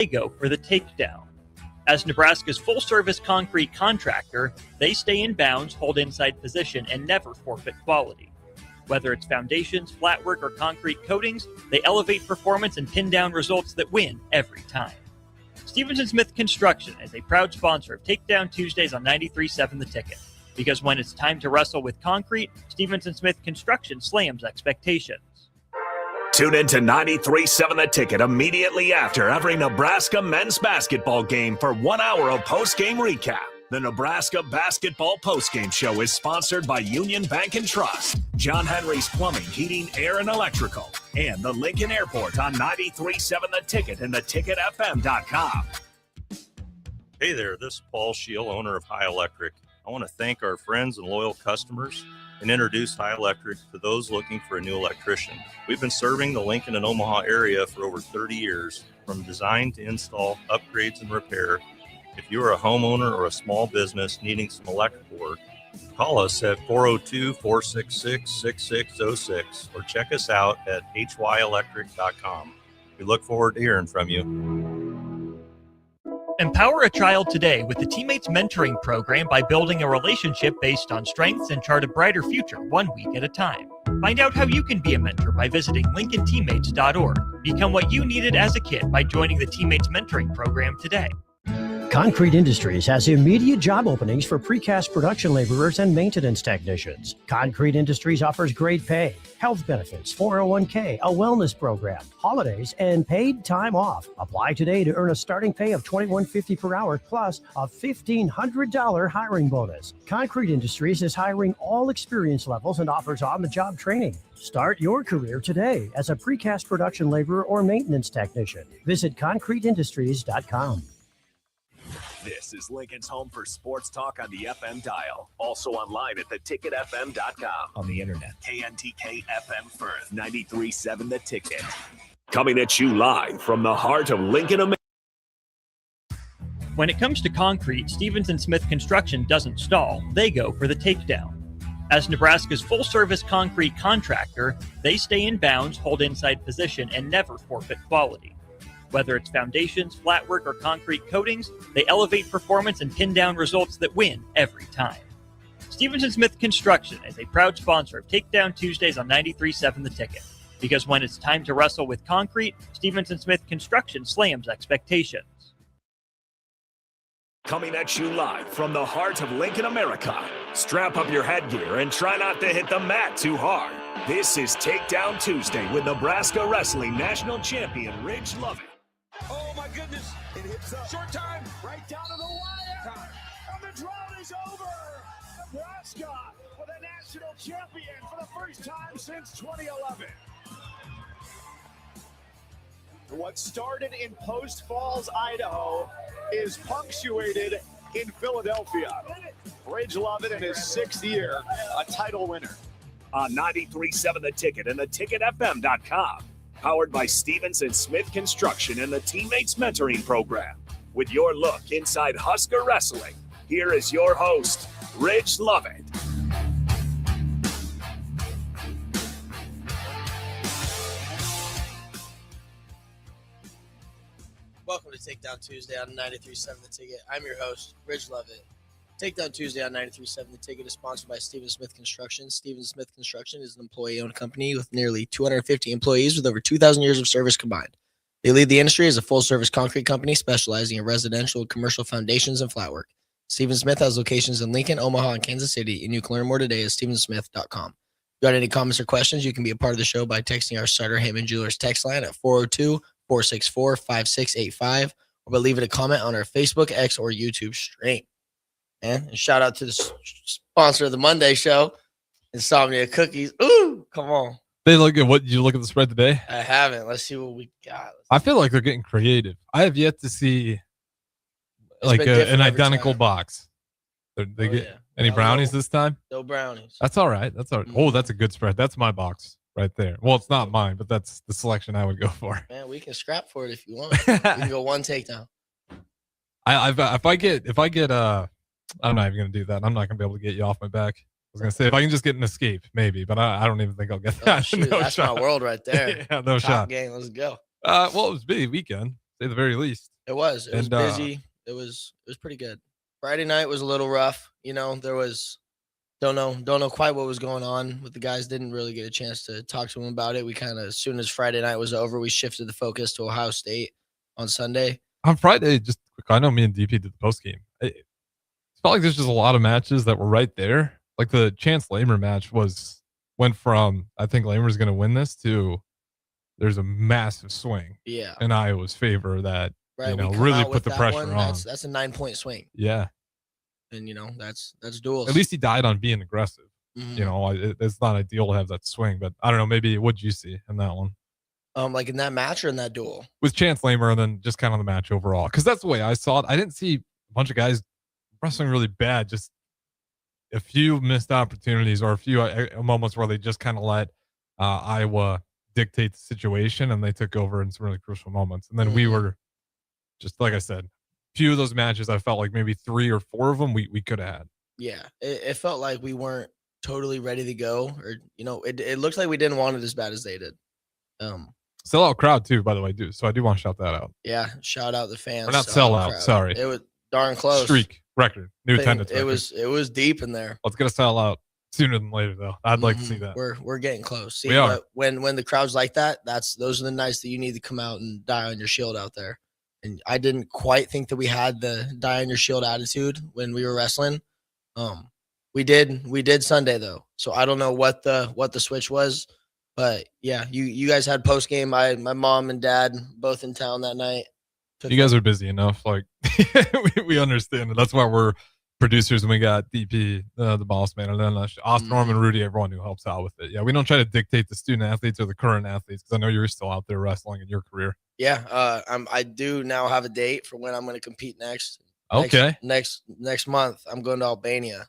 they go for the Takedown. As Nebraska's full-service concrete contractor, they stay in bounds, hold inside position, and never forfeit quality. Whether it's foundations, flatwork, or concrete coatings, they elevate performance and pin down results that win every time. Stevenson Smith Construction is a proud sponsor of Takedown Tuesdays on 93.7 The Ticket. Because when it's time to wrestle with concrete, Stevenson Smith Construction slams expectations. Tune in to 93.7 The Ticket immediately after every Nebraska men's basketball game for 1 hour of post-game recap. The Nebraska Basketball Postgame Show is sponsored by Union Bank and Trust, John Henry's Plumbing, Heating, Air, and Electrical, and the Lincoln Airport on 93.7 The Ticket and theticketfm.com. Hey there, this is Paul Scheel, owner of High Electric. I want to thank our friends and loyal customers and introduce High Electric to those looking for a new electrician. We've been serving the Lincoln and Omaha area for over 30 years, from design to install, upgrades, and repair. If you are a homeowner or a small business needing some electrical work, call us at 402-466-6606 or check us out at hyelectric.com. We look forward to hearing from you. Empower a child today with the Teammates Mentoring Program by building a relationship based on strengths and chart a brighter future 1 week at a time. Find out how you can be a mentor by visiting LincolnTeammates.org. Become what you needed as a kid by joining the Teammates Mentoring Program today. Concrete Industries has immediate job openings for precast production laborers and maintenance technicians. Concrete Industries offers great pay, health benefits, 401k, a wellness program, holidays, and paid time off. Apply today to earn a starting pay of $21.50 per hour plus a $1,500 hiring bonus. Concrete Industries is hiring all experience levels and offers on-the-job training. Start your career today as a precast production laborer or maintenance technician. Visit concreteindustries.com. This is Lincoln's home for sports talk on the FM dial. Also online at theticketfm.com. On the internet. KNTK FM Firth, 93.7 The Ticket. Coming at you live from the heart of Lincoln, America. When it comes to concrete, Stevenson Smith Construction doesn't stall. They go for the Takedown. As Nebraska's full-service concrete contractor, they stay in bounds, hold inside position, and never forfeit quality. Whether it's foundations, flatwork, or concrete coatings, they elevate performance and pin down results that win every time. Stevenson Smith Construction is a proud sponsor of Takedown Tuesdays on 93.7 The Ticket. Because when it's time to wrestle with concrete, Stevenson Smith Construction slams expectations. Coming at you live from the heart of Lincoln, America. Strap up your headgear and try not to hit the mat too hard. This is Takedown Tuesday with Nebraska Wrestling National Champion Ridge Lovett. Oh my goodness, it hits up. Short time, right down to the wire. And the drought is over. Nebraska with a national champion for the first time since 2011. What started in Post Falls, Idaho, is punctuated in Philadelphia. Ridge Lovett in his sixth year, a title winner. On 93.7 The Ticket and theticketfm.com. Powered by Stevenson Smith Construction and the Teammates Mentoring Program. With your look inside Husker Wrestling, here is your host, Ridge Lovett. Welcome to Takedown Tuesday on 93.7 The Ticket. I'm your host, Ridge Lovett. Takedown Tuesday on 93.7 The Ticket is sponsored by Stevenson Smith Construction. Stevenson Smith Construction is an employee-owned company with nearly 250 employees with over 2,000 years of service combined. They lead the industry as a full-service concrete company specializing in residential and commercial foundations and flatwork. Stevenson Smith has locations in Lincoln, Omaha, and Kansas City, and you can learn more today at stevensmith.com. If you got any comments or questions, you can be a part of the show by texting our Sutter Heyman Jewelers text line at 402-464-5685 or by leaving a comment on our Facebook, X, or YouTube stream. And shout out to the sponsor of the Monday show, Insomnia Cookies. Ooh, come on. They look at what you look at the spread today? I haven't. Let's see what we got. I feel like they're getting creative. I have yet to see like an identical box. They get any brownies this time? No brownies. That's all right. That's all right. Oh, that's a good spread. That's my box right there. Well, it's not mine, but that's the selection I would go for. Man, we can scrap for it if you want. We can go one takedown. If I get I'm not even gonna do that. I'm not gonna be able to get you off my back. I was gonna say if I can just get an escape, maybe, but I don't even think I'll get that. Oh, shoot, no that's shot. My world right there. Yeah, no Top shot. Game, let's go. Well, it was a big weekend, say the very least. It was busy. It was pretty good. Friday night was a little rough. There was don't know quite what was going on with the guys. Didn't really get a chance to talk to them about it. We kind of, as soon as Friday night was over, we shifted the focus to Ohio State on Sunday. On Friday, just quick, I know me and DP did the post game. It felt like there's just a lot of matches that were right there. Like the Chance Lamer match went from, I think Lamer's going to win this, to there's a massive swing. Yeah. In Iowa's favor that, right, really put the pressure on. That's a 9-point swing. Yeah. And, that's duels. At least he died on being aggressive. Mm-hmm. It's not ideal to have that swing, but I don't know. Maybe what'd you see in that one? Like in that match or in that duel? With Chance Lamer, and then just kind of the match overall. Because that's the way I saw it. I didn't see a bunch of guys wrestling really bad. Just a few missed opportunities or a few moments where they just kind of let Iowa dictate the situation, and they took over in some really crucial moments. And then we were just, like I said, few of those matches, I felt like maybe 3 or 4 of them we could have had. Yeah, it felt like we weren't totally ready to go, or it looked like we didn't want it as bad as they did. Sellout crowd too, by the way, so I do want to shout that out. Yeah, shout out the fans. Or not sellout, sorry. It was darn close. Streak record, new attendance. It was deep in there. Let's get a sellout sooner than later, though. I'd like to see that. We're getting close. See, we are. But when the crowd's like that, those are the nights that you need to come out and die on your shield out there. And I didn't quite think that we had the die on your shield attitude when we were wrestling. We did Sunday though, so I don't know what the switch was, but yeah, you guys had post game. My mom and dad both in town that night. You guys are busy enough, like we understand it. That's why we're producers, and we got DP, the boss man, and then Austin, Norman, Rudy, everyone who helps out with it. Yeah, we don't try to dictate the student athletes or the current athletes, because I know you're still out there wrestling in your career. Yeah, I do now have a date for when I'm going to compete next. Okay. Next month, I'm going to Albania,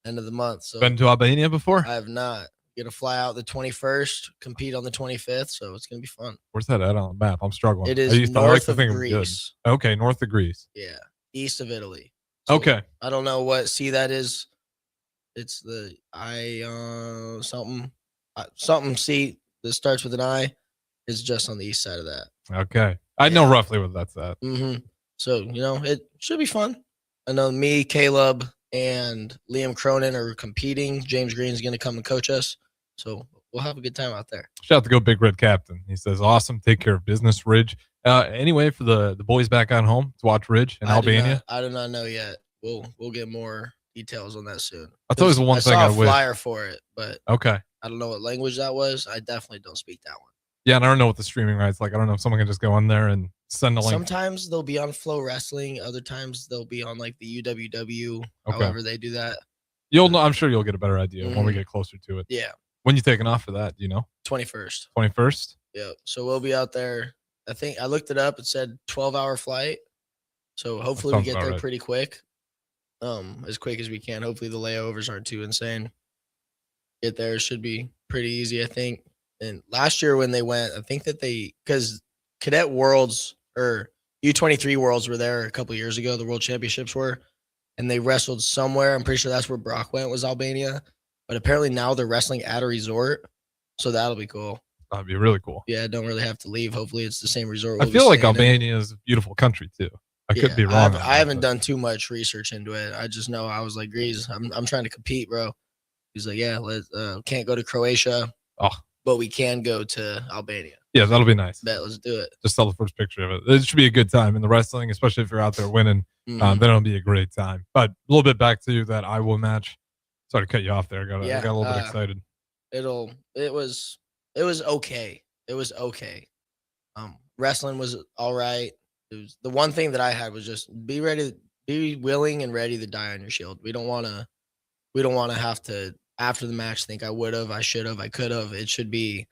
end of the month. So been to Albania before? I have not. Going to fly out the 21st, compete on the 25th, so it's going to be fun. Where's that at on the map? I'm struggling. It is north of Greece. Okay, north of Greece. Yeah, east of Italy. So okay. I don't know what sea that is. It's the something sea that starts with an I. Is just on the east side of that. Okay. I know roughly what that's at. Mm-hmm. So, it should be fun. I know me, Caleb, and Liam Cronin are competing. James Green is going to come and coach us. So we'll have a good time out there. Shout out to Go Big Red Captain. He says, awesome. Take care of business, Ridge. Anyway, for the boys back on home to watch Ridge in Albania. I do not know yet. We'll get more details on that soon. That's always the one thing I wish. I saw a flyer for it, but okay. I don't know what language that was. I definitely don't speak that one. Yeah, and I don't know what the streaming rights like. I don't know if someone can just go in there and send a link. Sometimes they'll be on Flow Wrestling. Other times they'll be on like the UWW. Okay. However they do that. You'll know. I'm sure you'll get a better idea when we get closer to it. Yeah. When you taking off for that? Do you know? 21st. 21st. Yeah. So we'll be out there. I think I looked it up. It said 12-hour flight. So hopefully we get there pretty quick. As quick as we can. Hopefully the layovers aren't too insane. Get there should be pretty easy, I think. And last year when they went, I think that because Cadet Worlds or U23 Worlds were there a couple of years ago, the World Championships were, and they wrestled somewhere. I'm pretty sure that's where Brock went, was Albania. But apparently now they're wrestling at a resort, so that'll be cool. That'd be really cool. Yeah, don't really have to leave. Hopefully it's the same resort. I feel like Albania is a beautiful country too. I could be wrong. I haven't done too much research into it. I just know I was like, Grease, I'm trying to compete, bro. He's like, yeah, can't go to Croatia. Oh. But we can go to Albania. Yeah, that'll be nice. Bet, let's do it. Just tell the first picture of it. It should be a good time in the wrestling, especially if you're out there winning. Then it'll be a great time. But a little bit back to that Iowa match. Sorry to cut you off there. I got a little bit excited. It was okay. It was okay. Wrestling was all right. It was, the one thing that I had was just be willing and ready to die on your shield. We don't want to have to, after the match, think I would have, I should have, I could have. It should be,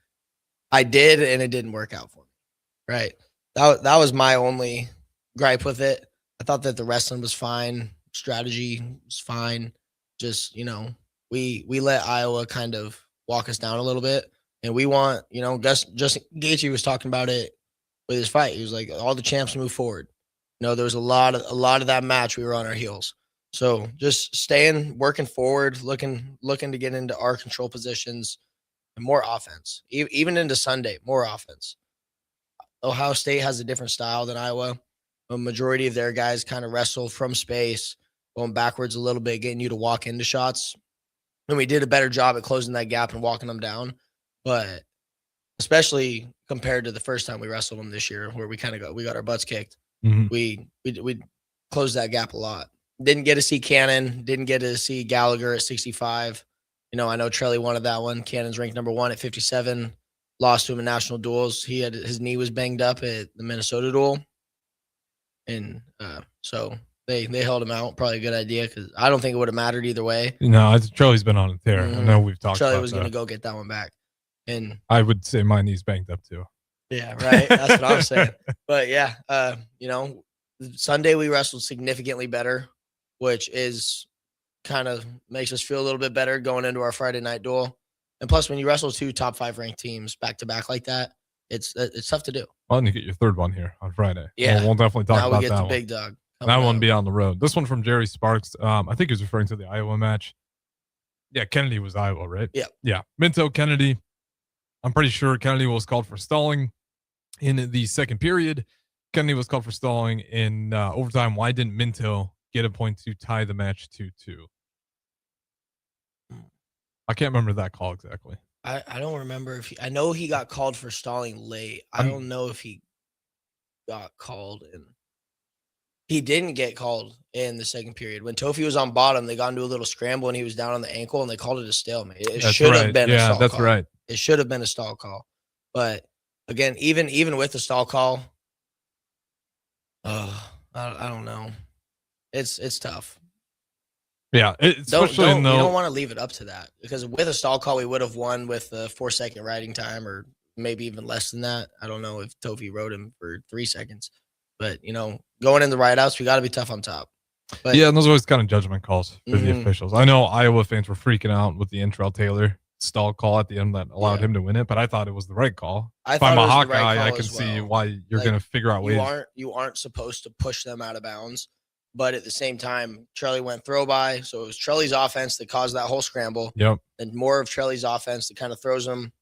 I did, and it didn't work out for me. Right. That was my only gripe with it. I thought that the wrestling was fine. Strategy was fine. Just, we let Iowa kind of walk us down a little bit. And we want, just Gaethje was talking about it with his fight. He was like, all the champs move forward. There was a lot of that match. We were on our heels. So just working forward, looking to get into our control positions and more offense, even into Sunday, more offense. Ohio State has a different style than Iowa. A majority of their guys kind of wrestle from space, going backwards a little bit, getting you to walk into shots. And we did a better job at closing that gap and walking them down. But especially compared to the first time we wrestled them this year, where we got our butts kicked. Mhm. We closed that gap a lot. Didn't get to see Cannon. Didn't get to see Gallagher at 65. I know Trelly wanted that one. Cannon's ranked number 1 at 57. Lost to him in national duels. His knee was banged up at the Minnesota duel. And so they held him out. Probably a good idea because I don't think it would have mattered either way. No, Charlie's been on a tear. I know we've talked Charlie about was that. going to go get that one back. And I would say my knee's banged up too. yeah, right. That's what I'm saying. But yeah, Sunday we wrestled significantly better, which is kind of makes us feel a little bit better going into our Friday night duel. And plus, when you wrestle 2 top 5 ranked teams back to back like that, it's tough to do. Well, and you get your third one here on Friday. Yeah, we'll definitely talk now about we get that the one. big dog. That one be on the road. This one from Jerry Sparks. I think he was referring to the Iowa match. Yeah, Kennedy was Iowa, right? Yeah. Minto, Kennedy. I'm pretty sure Kennedy was called for stalling in the second period. Kennedy was called for stalling in overtime. Why didn't Minto get a point to tie the match 2-2? I can't remember that call exactly. I don't remember if I know he got called for stalling late. I don't know if he got called in. He didn't get called in the second period. When Tofi was on bottom, they got into a little scramble and he was down on the ankle and they called it a stalemate. It should have been a stall call. Yeah, that's right. It should have been a stall call. But again, even with the stall call, I don't know. It's tough. Yeah, we don't want to leave it up to that because with a stall call, we would have won with a 4-second riding time or maybe even less than that. I don't know if Tofi rode him for 3 seconds, but going in the rideouts, we got to be tough on top. But yeah, and those are always kind of judgment calls for the officials. I know Iowa fans were freaking out with the Intrell Taylor stall call at the end that allowed him to win it, but I thought it was the right call. If I'm a Hawkeye, I can see why you're going to figure out ways. You aren't supposed to push them out of bounds. But at the same time, Trelly went throw by. So it was Trelly's offense that caused that whole scramble. Yep. And more of Trelly's offense that kind of throws him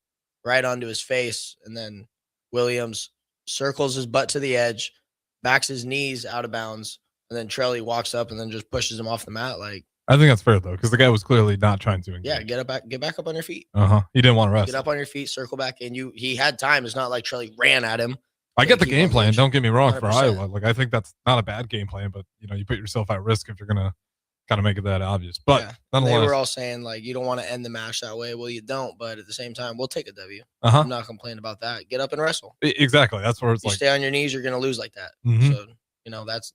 right onto his face. And then Williams circles his butt to the edge, backs his knees out of bounds. And then Trelly walks up and then just pushes him off the mat. I think that's fair, though, because the guy was clearly not trying to engage. Yeah, get back up on your feet. He didn't want to wrestle. Get up on your feet, circle back. And he had time. It's not like Trelly ran at him. I get the game plan. Don't get me wrong 100%. For Iowa. I think that's not a bad game plan, but you put yourself at risk if you're gonna kind of make it that obvious. But nonetheless, they were all saying you don't want to end the match that way. Well, you don't, but at the same time, we'll take a W. I'm not complaining about that. Get up and wrestle. Exactly. That's where it's stay on your knees, you're gonna lose like that. So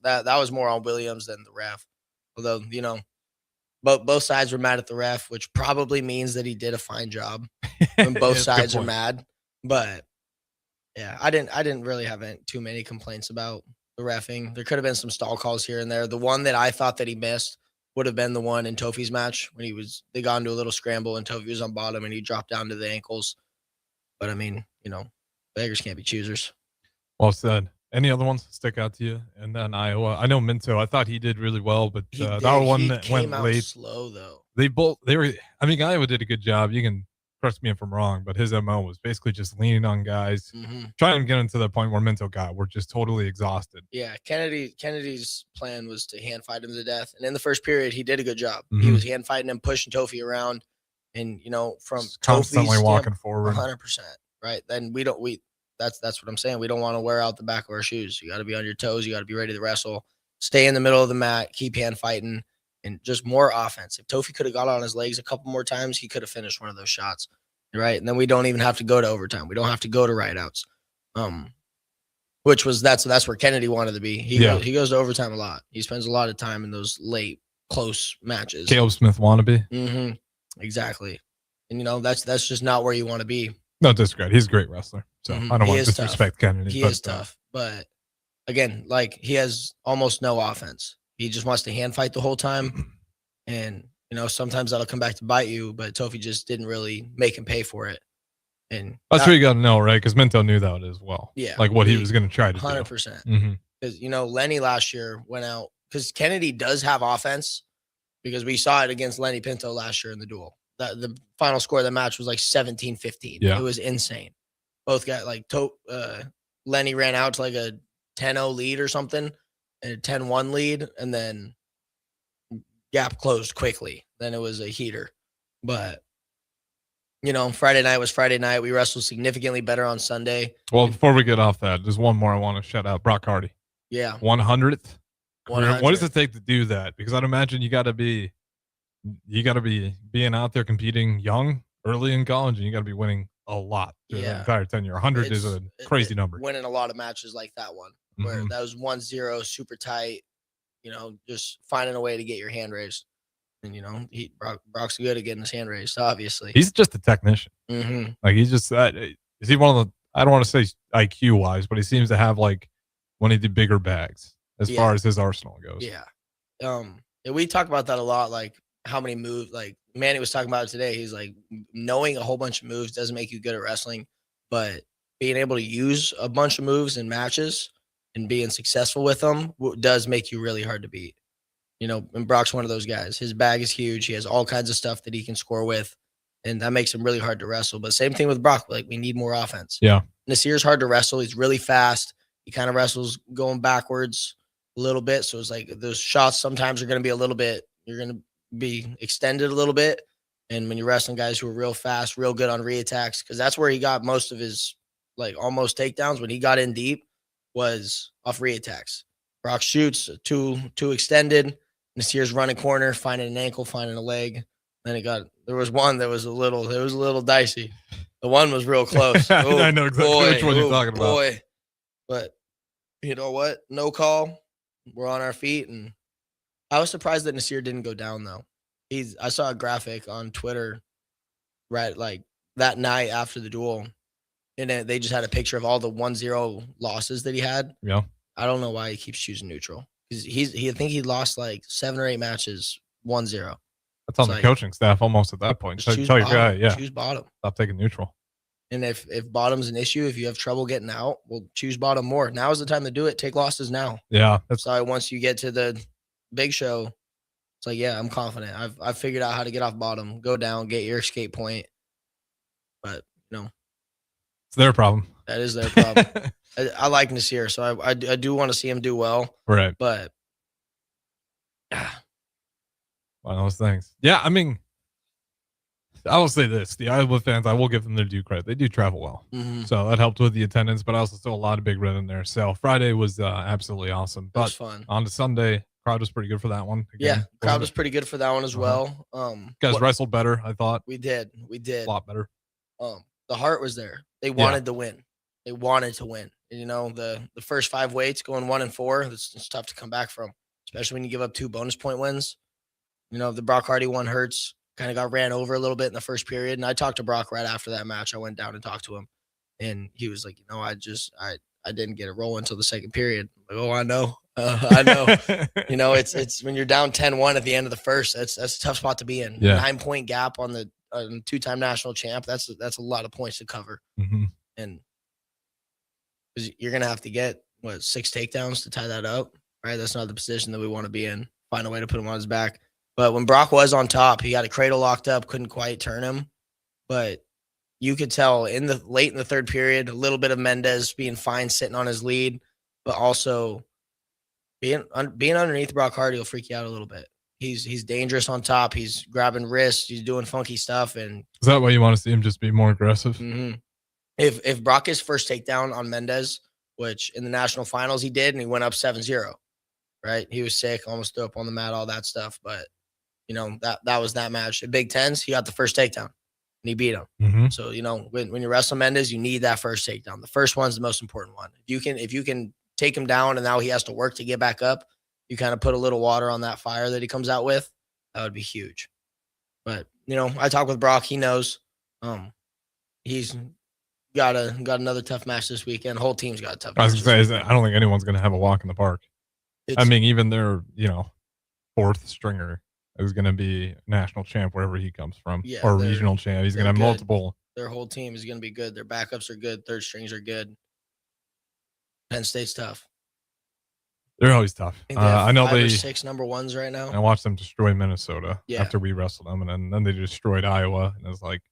that was more on Williams than the ref. Although both sides were mad at the ref, which probably means that he did a fine job. When both sides are mad, but. Yeah, I didn't really have too many complaints about the reffing. There could have been some stall calls here and there. The one that I thought that he missed would have been the one in Tofi's match when they got into a little scramble and Tofi was on bottom and he dropped down to the ankles. But I mean, beggars can't be choosers. Well said. Any other ones stick out to you? And then Iowa. I know Minto. I thought he did really well, but that one that went late. Slow though. Iowa did a good job. You can correct me if I'm wrong, but his MO was basically just leaning on guys, trying to get into the point where Minto got. We're just totally exhausted. Yeah, Kennedy's plan was to hand fight him to death, and in the first period, he did a good job. He was hand fighting him, pushing Tofi around, and from just constantly walking forward, 100%. Right? Then that's what I'm saying. We don't want to wear out the back of our shoes. You got to be on your toes. You got to be ready to wrestle. Stay in the middle of the mat. Keep hand fighting. And just more offense. If Tofi could have got on his legs a couple more times, he could have finished one of those shots, right? And then we don't even have to go to overtime. We don't have to go to rideouts, that's where Kennedy wanted to be. He goes to overtime a lot. He spends a lot of time in those late, close matches. Caleb Smith wannabe. Exactly. And that's just not where you want to be. No disrespect. He's a great wrestler, so I don't want to disrespect Kennedy. He is tough, but again, he has almost no offense. He just wants to hand fight the whole time. And, sometimes that'll come back to bite you, but Tofi just didn't really make him pay for it. And that's what you got to know, right? Because Minto knew that as well. Yeah. What he was going to try to 100%. do. Because, Lenny last year went out because Kennedy does have offense because we saw it against Lenny Pinto last year in the duel. The final score of the match was 17-15. Yeah. It was insane. Both guys, Lenny ran out to like a 10-0 lead or something, and a 10-1 lead, and then gap closed quickly. Then it was a heater. But, Friday night was Friday night. We wrestled significantly better on Sunday. Well, before we get off that, there's one more I want to shout out. Brock Hardy. Yeah. 100th. 100th. What does it take to do that? Because I'd imagine you got to be being out there competing young, early in college, and you got to be winning a lot through the entire tenure. 100 is a crazy number. Winning a lot of matches like that one, where that was 1-0, super tight, just finding a way to get your hand raised. And, Brock's good at getting his hand raised, obviously. He's just a technician. Mm-hmm. Like, he's just that. Is he one of the, I don't want to say IQ wise, but he seems to have like one of the bigger bags as far as his arsenal goes. Yeah. And we talk about that a lot, like how many moves, like Manny was talking about it today. He's like, knowing a whole bunch of moves doesn't make you good at wrestling, but being able to use a bunch of moves in matches and being successful with them does make you really hard to beat. And Brock's one of those guys. His bag is huge. He has all kinds of stuff that he can score with, and that makes him really hard to wrestle. But same thing with Brock. Like, we need more offense. Yeah. Nasir's hard to wrestle. He's really fast. He kind of wrestles going backwards a little bit. So it's like those shots sometimes are going to be you're going to be extended a little bit. And when you're wrestling guys who are real fast, real good on reattacks, because that's where he got most of his like almost takedowns when he got in deep was off reattacks. Brock shoots too extended. Nasir's running corner, finding an ankle, finding a leg. Then there was one that was a little dicey. The one was real close. Oh, I know exactly which one you're talking about. But you know what? No call. We're on our feet. And I was surprised that Nasir didn't go down though. I saw a graphic on Twitter, right? Like that night after the duel. And they just had a picture of all the 1-0 losses that he had. Yeah. I don't know why he keeps choosing neutral. I think he lost like 7 or 8 matches 1-0. That's on the coaching staff almost at that point. Tell your guy, choose bottom. Stop taking neutral. And if bottom's an issue, if you have trouble getting out, well, choose bottom more. Now is the time to do it. Take losses now. Yeah. So once you get to the big show, it's like, yeah, I'm confident. I've figured out how to get off bottom, go down, get your escape point. But it's their problem. That is their problem. I like Nasir, so I do want to see him do well. Right. But one of those things. Yeah, I mean, I will say this. The Iowa fans, I will give them their due credit. They do travel well. Mm-hmm. So that helped with the attendance, but I also saw a lot of Big Red in there. So Friday was absolutely awesome. But it was fun. On to Sunday, crowd was pretty good for that one. Again, crowd was pretty good for that one as well. Guys wrestled better, I thought. We did. A lot better. The heart was there. They wanted to win. They wanted to win. And, the first 5 weights going 1 and 4, it's tough to come back from, especially when you give up 2 bonus point wins. The Brock Hardy one hurts. Kind of got ran over a little bit in the first period. And I talked to Brock right after that match. I went down and talked to him. And he was like, I didn't get a roll until the second period. I'm like, oh, I know. I know. It's when you're down 10-1 at the end of the first, that's a tough spot to be in. Yeah. 9-point gap on the 2-time national champ. That's a lot of points to cover. Mm-hmm. And you're going to have to get 6 takedowns to tie that up, right? That's not the position that we want to be in. Find a way to put him on his back. But when Brock was on top, he got a cradle locked up, couldn't quite turn him. But you could tell late in the third period, a little bit of Mendez being fine, sitting on his lead, but also being underneath Brock Hardy will freak you out a little bit. He's dangerous on top. He's grabbing wrists. He's doing funky stuff. And is that why you want to see him just be more aggressive? Mm-hmm. If Brock gets first takedown on Mendez, which in the national finals he did, and he went up 7-0, right? He was sick, almost threw up on the mat, all that stuff. But that was that match. At Big Tens, he got the first takedown, and he beat him. Mm-hmm. So when you wrestle Mendez, you need that first takedown. The first one's the most important one. If you can take him down, and now he has to work to get back up, you kind of put a little water on that fire that he comes out with. That would be huge. But I talk with Brock. He knows. He's got another tough match this weekend. The whole team's got a tough match. I was going to say, I don't think anyone's going to have a walk in the park. Even their 4th stringer is going to be national champ wherever he comes from, or regional champ. He's going to have multiple. Their whole team is going to be good. Their backups are good. Third strings are good. Penn State's tough. They're always tough. I know 5 or 6 number ones right now. I watched them destroy Minnesota after we wrestled them, and then they destroyed Iowa. And it's like,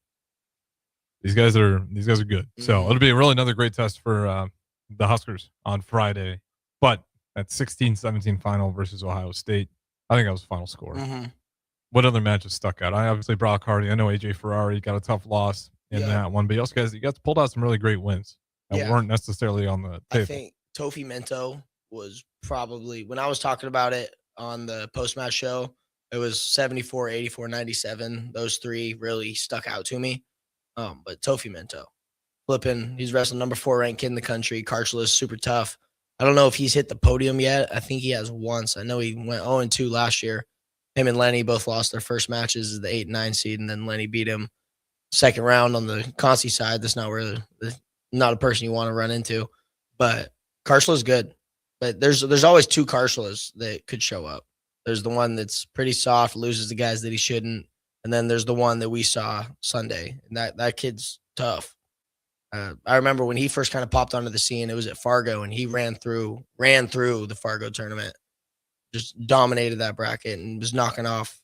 these guys are good. Mm-hmm. So it'll be really another great test for the Huskers on Friday, but that 16-17 final versus Ohio State, I think that was the final score. Mm-hmm. What other matches stuck out? I obviously Brock Hardy. I know AJ Ferrari got a tough loss in that one, but you also you guys pulled out some really great wins that weren't necessarily on the table. I think Tofi Mento was probably, when I was talking about it on the post-match show, it was 74, 84, 97. Those three really stuck out to me. But Tofi Mento, flipping, he's wrestling number 4 ranked kid in the country. Carceless, super tough. I don't know if he's hit the podium yet. I think he has once. I know he went 0-2 last year. Him and Lenny both lost their first matches as the 8 and 9 seed, and then Lenny beat him second round on the Conci side. That's not where not a person you want to run into. But Carcel's good. But there's always 2 Carcelas that could show up. There's the one that's pretty soft, loses the guys that he shouldn't, and then there's the one that we saw Sunday, and that kid's tough. I remember when he first kind of popped onto the scene, it was at Fargo, and he ran through the Fargo tournament, just dominated that bracket and was knocking off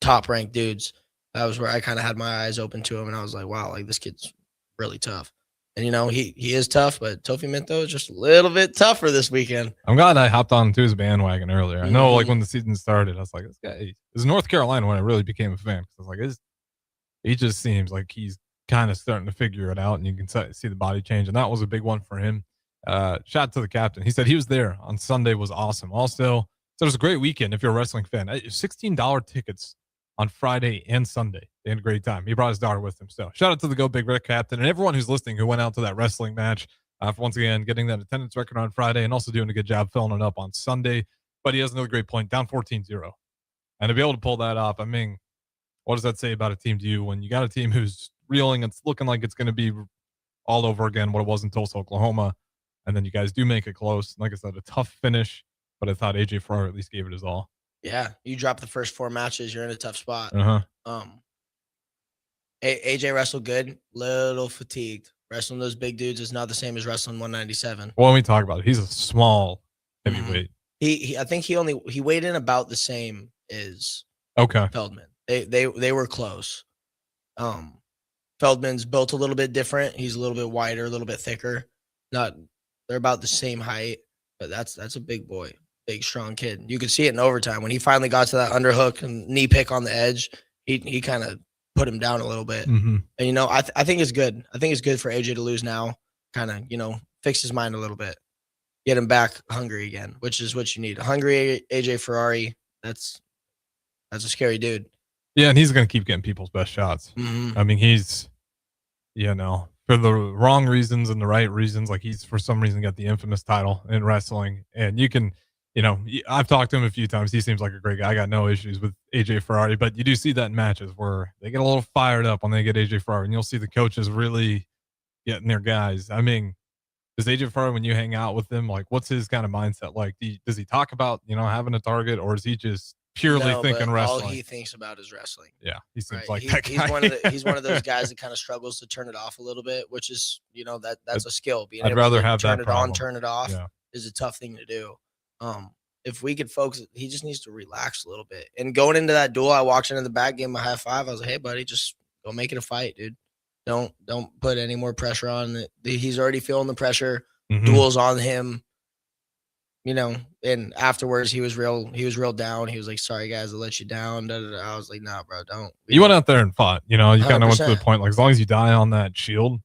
top ranked dudes. That was where I kind of had my eyes open to him, and I was like, wow, like this kid's really tough. And, he is tough, but Tofi Mento is just a little bit tougher this weekend. I'm glad I hopped on to his bandwagon earlier. I know, like, when the season started, I was like, this guy, it was North Carolina when I really became a fan. I was like, he just seems like he's kind of starting to figure it out, and you can see the body change. And that was a big one for him. Shout out to the captain. He said he was there on Sunday, was awesome. Also, so it was a great weekend if you're a wrestling fan. $16 tickets on Friday and Sunday. They had a great time. He brought his daughter with him. So shout out to the Go Big Red captain and everyone who's listening who went out to that wrestling match. For once again, getting that attendance record on Friday and also doing a good job filling it up on Sunday. But he has another great point, down 14-0. And to be able to pull that off, I mean, what does that say about a team to you when you got a team who's reeling? It's looking like it's going to be all over again what it was in Tulsa, Oklahoma. And then you guys do make it close. Like I said, a tough finish, but I thought AJ Farrar at least gave it his all. Yeah, you drop the first 4 matches, you're in a tough spot. AJ wrestled good, little fatigued. Wrestling those big dudes is not the same as wrestling 197. Well, when we talk about it, he's a small heavyweight. I think he weighed in about the same as Feldman. They were close. Feldman's built a little bit different. He's a little bit wider, a little bit thicker. They're about the same height, but that's a big boy. Big, strong kid. You could see it in overtime. When he finally got to that underhook and knee pick on the edge, he kind of put him down a little bit. Mm-hmm. And, I think it's good. I think it's good for AJ to lose now, kind of, fix his mind a little bit. Get him back hungry again, which is what you need. A hungry AJ Ferrari, that's a scary dude. Yeah, and he's going to keep getting people's best shots. Mm-hmm. I mean, he's, for the wrong reasons and the right reasons, like he's for some reason got the infamous title in wrestling. And you can, I've talked to him a few times. He seems like a great guy. I got no issues with AJ Ferrari, but you do see that in matches where they get a little fired up when they get AJ Ferrari, and you'll see the coaches really getting their guys. I mean, does AJ Ferrari, when you hang out with him, like what's his kind of mindset like? Does he talk about, having a target, or is he just purely thinking wrestling? All he thinks about is wrestling. Yeah, he seems like that guy. He's one of those guys that kind of struggles to turn it off a little bit, which is, that's a skill. I'd rather have that turn it on, turn it off is a tough thing to do. If we could focus, he just needs to relax a little bit. And going into that duel, I walked into the back, gave him a high five. I was like, hey, buddy, just go make it a fight, dude. Don't put any more pressure on it. He's already feeling the pressure. Mm-hmm. Duel's on him. And afterwards he was real down. He was like, sorry guys, I let you down. I was like, nah, bro, don't. You went out there and fought, you kind of went to the 100%. point, like as long as you die on that shield,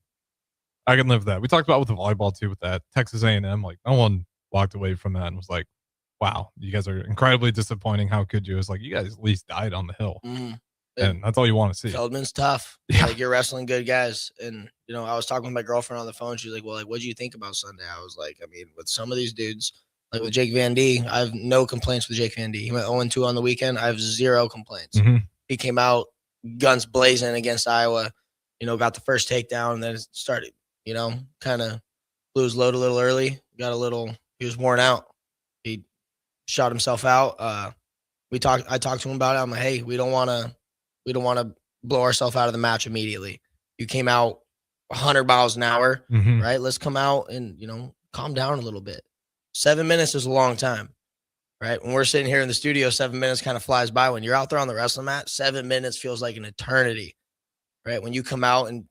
I can live with that. We talked about with the volleyball too, with that Texas A&M, like no one walked away from that and was like, wow, you guys are incredibly disappointing. How could you? It's like, you guys at least died on the hill. Mm-hmm. And that's all you want to see. Feldman's tough. Yeah. Like, you're wrestling good guys. And, I was talking with my girlfriend on the phone. She was like, well, like, what do you think about Sunday? I was like, I mean, with some of these dudes, like with Jake Van D, I have no complaints with Jake Van D. He went 0-2 on the weekend. I have 0 complaints. Mm-hmm. He came out guns blazing against Iowa, got the first takedown, and then it started, kind of blew his load a little early. He was worn out. He shot himself out. I talked to him about it. I'm like, hey, we don't want to blow ourselves out of the match immediately. You came out 100 miles an hour, mm-hmm. right? Let's come out and, calm down a little bit. 7 minutes is a long time, right? When we're sitting here in the studio, 7 minutes kind of flies by. When you're out there on the wrestling mat, 7 minutes feels like an eternity, right? When you come out and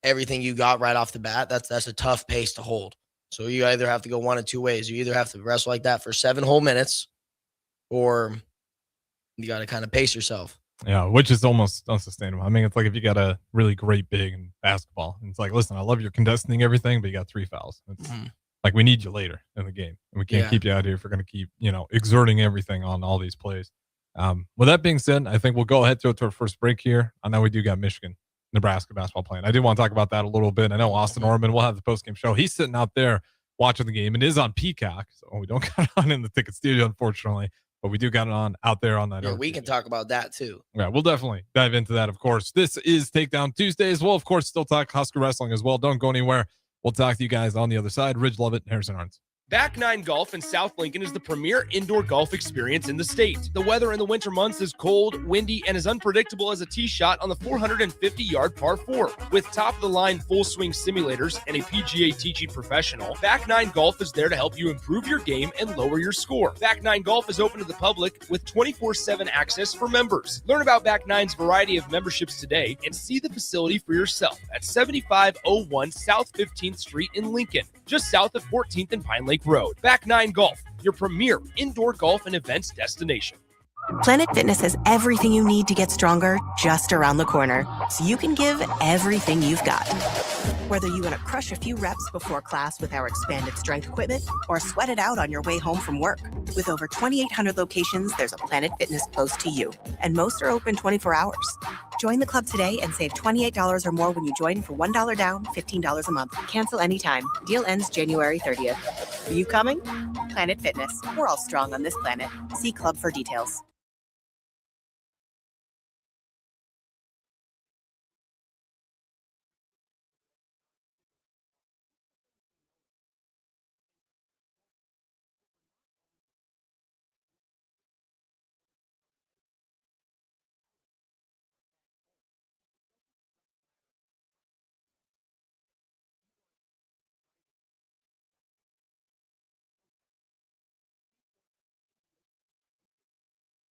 everything you got right off the bat, that's a tough pace to hold. So you either have to go one of two ways. You either have to wrestle like that for 7 whole minutes, or you got to kind of pace yourself. Yeah, which is almost unsustainable. I mean, it's like if you got a really great big in basketball, and it's like, listen, I love your contesting everything, but you got 3 fouls. It's like, we need you later in the game, and we can't keep you out here if we're going to keep, exerting everything on all these plays. With that being said, I think we'll go ahead to our first break here. I know we do got Michigan, Nebraska basketball playing. I do want to talk about that a little bit. I know Austin Orman will have the post-game show. He's sitting out there watching the game. It is on Peacock, so we don't got it on in the ticket studio, unfortunately, but we do got it on out there on that. Yeah, we can talk about that too. Yeah, we'll definitely dive into that, of course. This is Takedown Tuesdays. We'll, of course, still talk Husker wrestling as well. Don't go anywhere. We'll talk to you guys on the other side. Ridge Lovett and Harrison Arns. Back Nine Golf in South Lincoln is the premier indoor golf experience in the state. The weather in the winter months is cold, windy, and as unpredictable as a tee shot on the 450-yard par 4. With top-of-the-line full-swing simulators and a PGA teaching professional, Back Nine Golf is there to help you improve your game and lower your score. Back Nine Golf is open to the public with 24/7 access for members. Learn about Back Nine's variety of memberships today and see the facility for yourself at 7501 South 15th Street in Lincoln, just south of 14th and Pine Lake Road. Back Nine Golf, your premier indoor golf and events destination. Planet Fitness has everything you need to get stronger just around the corner, so you can give everything you've got. Whether you want to crush a few reps before class with our expanded strength equipment or sweat it out on your way home from work. With over 2,800 locations, there's a Planet Fitness close to you, and most are open 24 hours. Join the club today and save $28 or more when you join for $1 down, $15 a month. Cancel anytime. Deal ends January 30th. Are you coming? Planet Fitness. We're all strong on this planet. See club for details.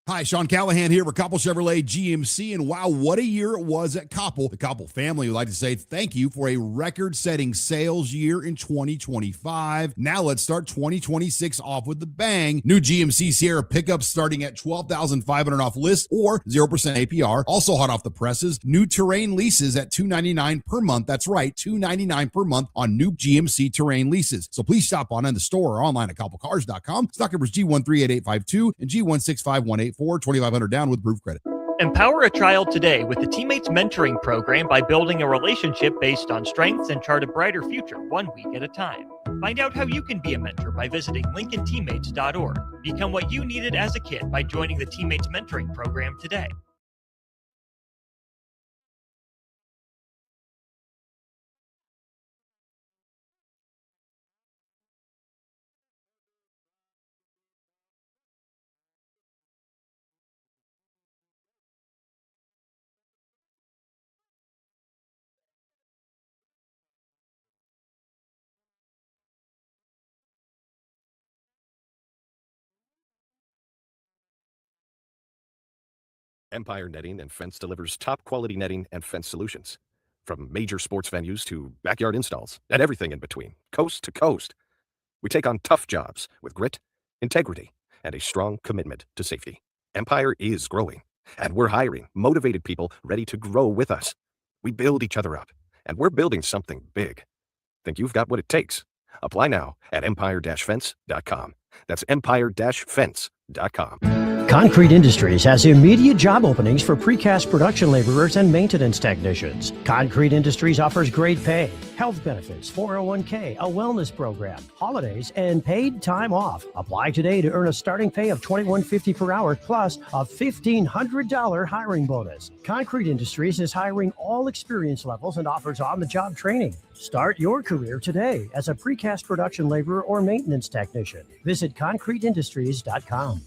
Hi, Sean Callahan here for Koppel Chevrolet GMC, and wow, what a year it was at Koppel. The Koppel family would like to say thank you for a record-setting sales year in 2025. Now let's start 2026 off with the bang. New GMC Sierra pickups starting at $12,500 off list or 0% APR. Also hot off the presses, new Terrain leases at $299 per month. That's right, $299 per month on new GMC Terrain leases. So please stop on in the store or online at koppelcars.com. Stock numbers G138852 and G165184. 2,500 down with proof credit. Empower a child today with the Teammates Mentoring Program by building a relationship based on strengths and chart a brighter future 1 week at a time. Find out how you can be a mentor by visiting LincolnTeammates.org. Become what you needed as a kid by joining the Teammates Mentoring Program today. Empire Netting and Fence delivers top-quality netting and fence solutions. From major sports venues to backyard installs and everything in between, coast to coast. We take on tough jobs with grit, integrity, and a strong commitment to safety. Empire is growing, and we're hiring motivated people ready to grow with us. We build each other up, and we're building something big. Think you've got what it takes? Apply now at empire-fence.com. That's empire-fence.com. Concrete Industries has immediate job openings for precast production laborers and maintenance technicians. Concrete Industries offers great pay, health benefits, 401k, a wellness program, holidays, and paid time off. Apply today to earn a starting pay of $21.50 per hour plus a $1,500 hiring bonus. Concrete Industries is hiring all experience levels and offers on-the-job training. Start your career today as a precast production laborer or maintenance technician. Visit concreteindustries.com.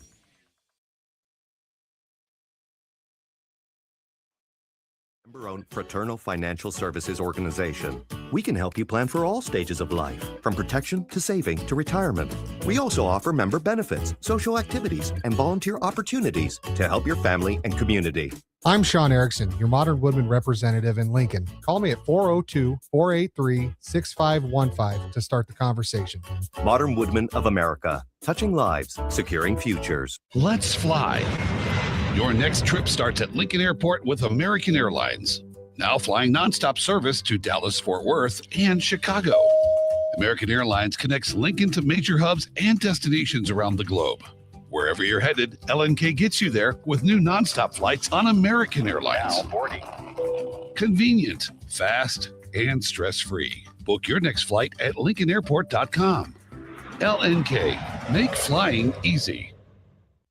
Member-owned Fraternal Financial Services Organization. We can help you plan for all stages of life, from protection to saving to retirement. We also offer member benefits, social activities, and volunteer opportunities to help your family and community. I'm Sean Erickson, your Modern Woodman representative in Lincoln. Call me at 402-483-6515 to start the conversation. Modern Woodman of America, touching lives, securing futures. Let's fly. Your next trip starts at Lincoln Airport with American Airlines. Now flying nonstop service to Dallas, Fort Worth, and Chicago. American Airlines connects Lincoln to major hubs and destinations around the globe. Wherever you're headed, LNK gets you there with new nonstop flights on American Airlines. Convenient, fast, and stress-free. Book your next flight at LincolnAirport.com. LNK, make flying easy.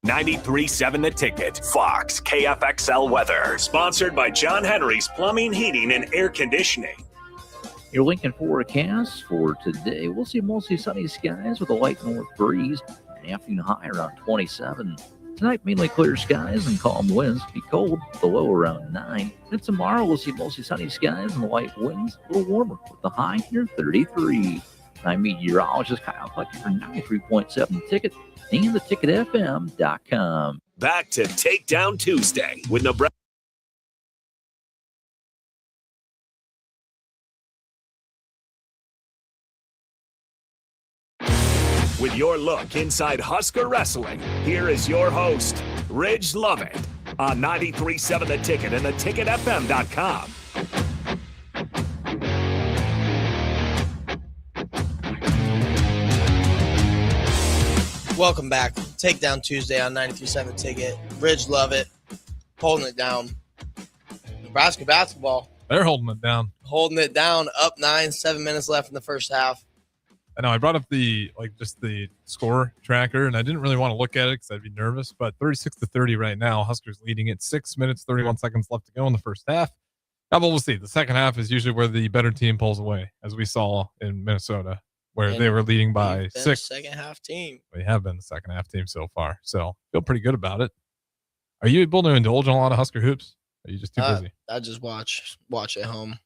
93.7 The Ticket, Fox, KFXL weather. Sponsored by John Henry's Plumbing, Heating, and Air Conditioning. Your Lincoln forecast for today, we'll see mostly sunny skies with a light north breeze. Afternoon high around 27. Tonight, mainly clear skies and calm winds. Be cold, the low around 9. And tomorrow, we'll see mostly sunny skies and light winds. A little warmer with the high near 33. I'm meteorologist Kyle Fletcher for 93.7 The Ticket and theticketfm.com. Back to Takedown Tuesday with Nebraska. With your look inside Husker wrestling, here is your host, Ridge Lovett, on 93.7 The Ticket and theticketfm.com. Welcome back. Takedown Tuesday on 93.7 The Ticket. Ridge Lovett holding it down. Nebraska basketball. They're holding it down. Holding it down, up 9, 7 minutes left in the first half. I know I brought up the score tracker, and I didn't really want to look at it because I'd be nervous. But 36-30 right now, Huskers leading it. 6 minutes, 31 seconds left to go in the first half. Now, but we'll see. The second half is usually where the better team pulls away, as we saw in Minnesota, where they were leading by 6. Second half team. We have been the second half team so far, so feel pretty good about it. Are you able to indulge in a lot of Husker hoops? Or are you just too busy? I just watch at home.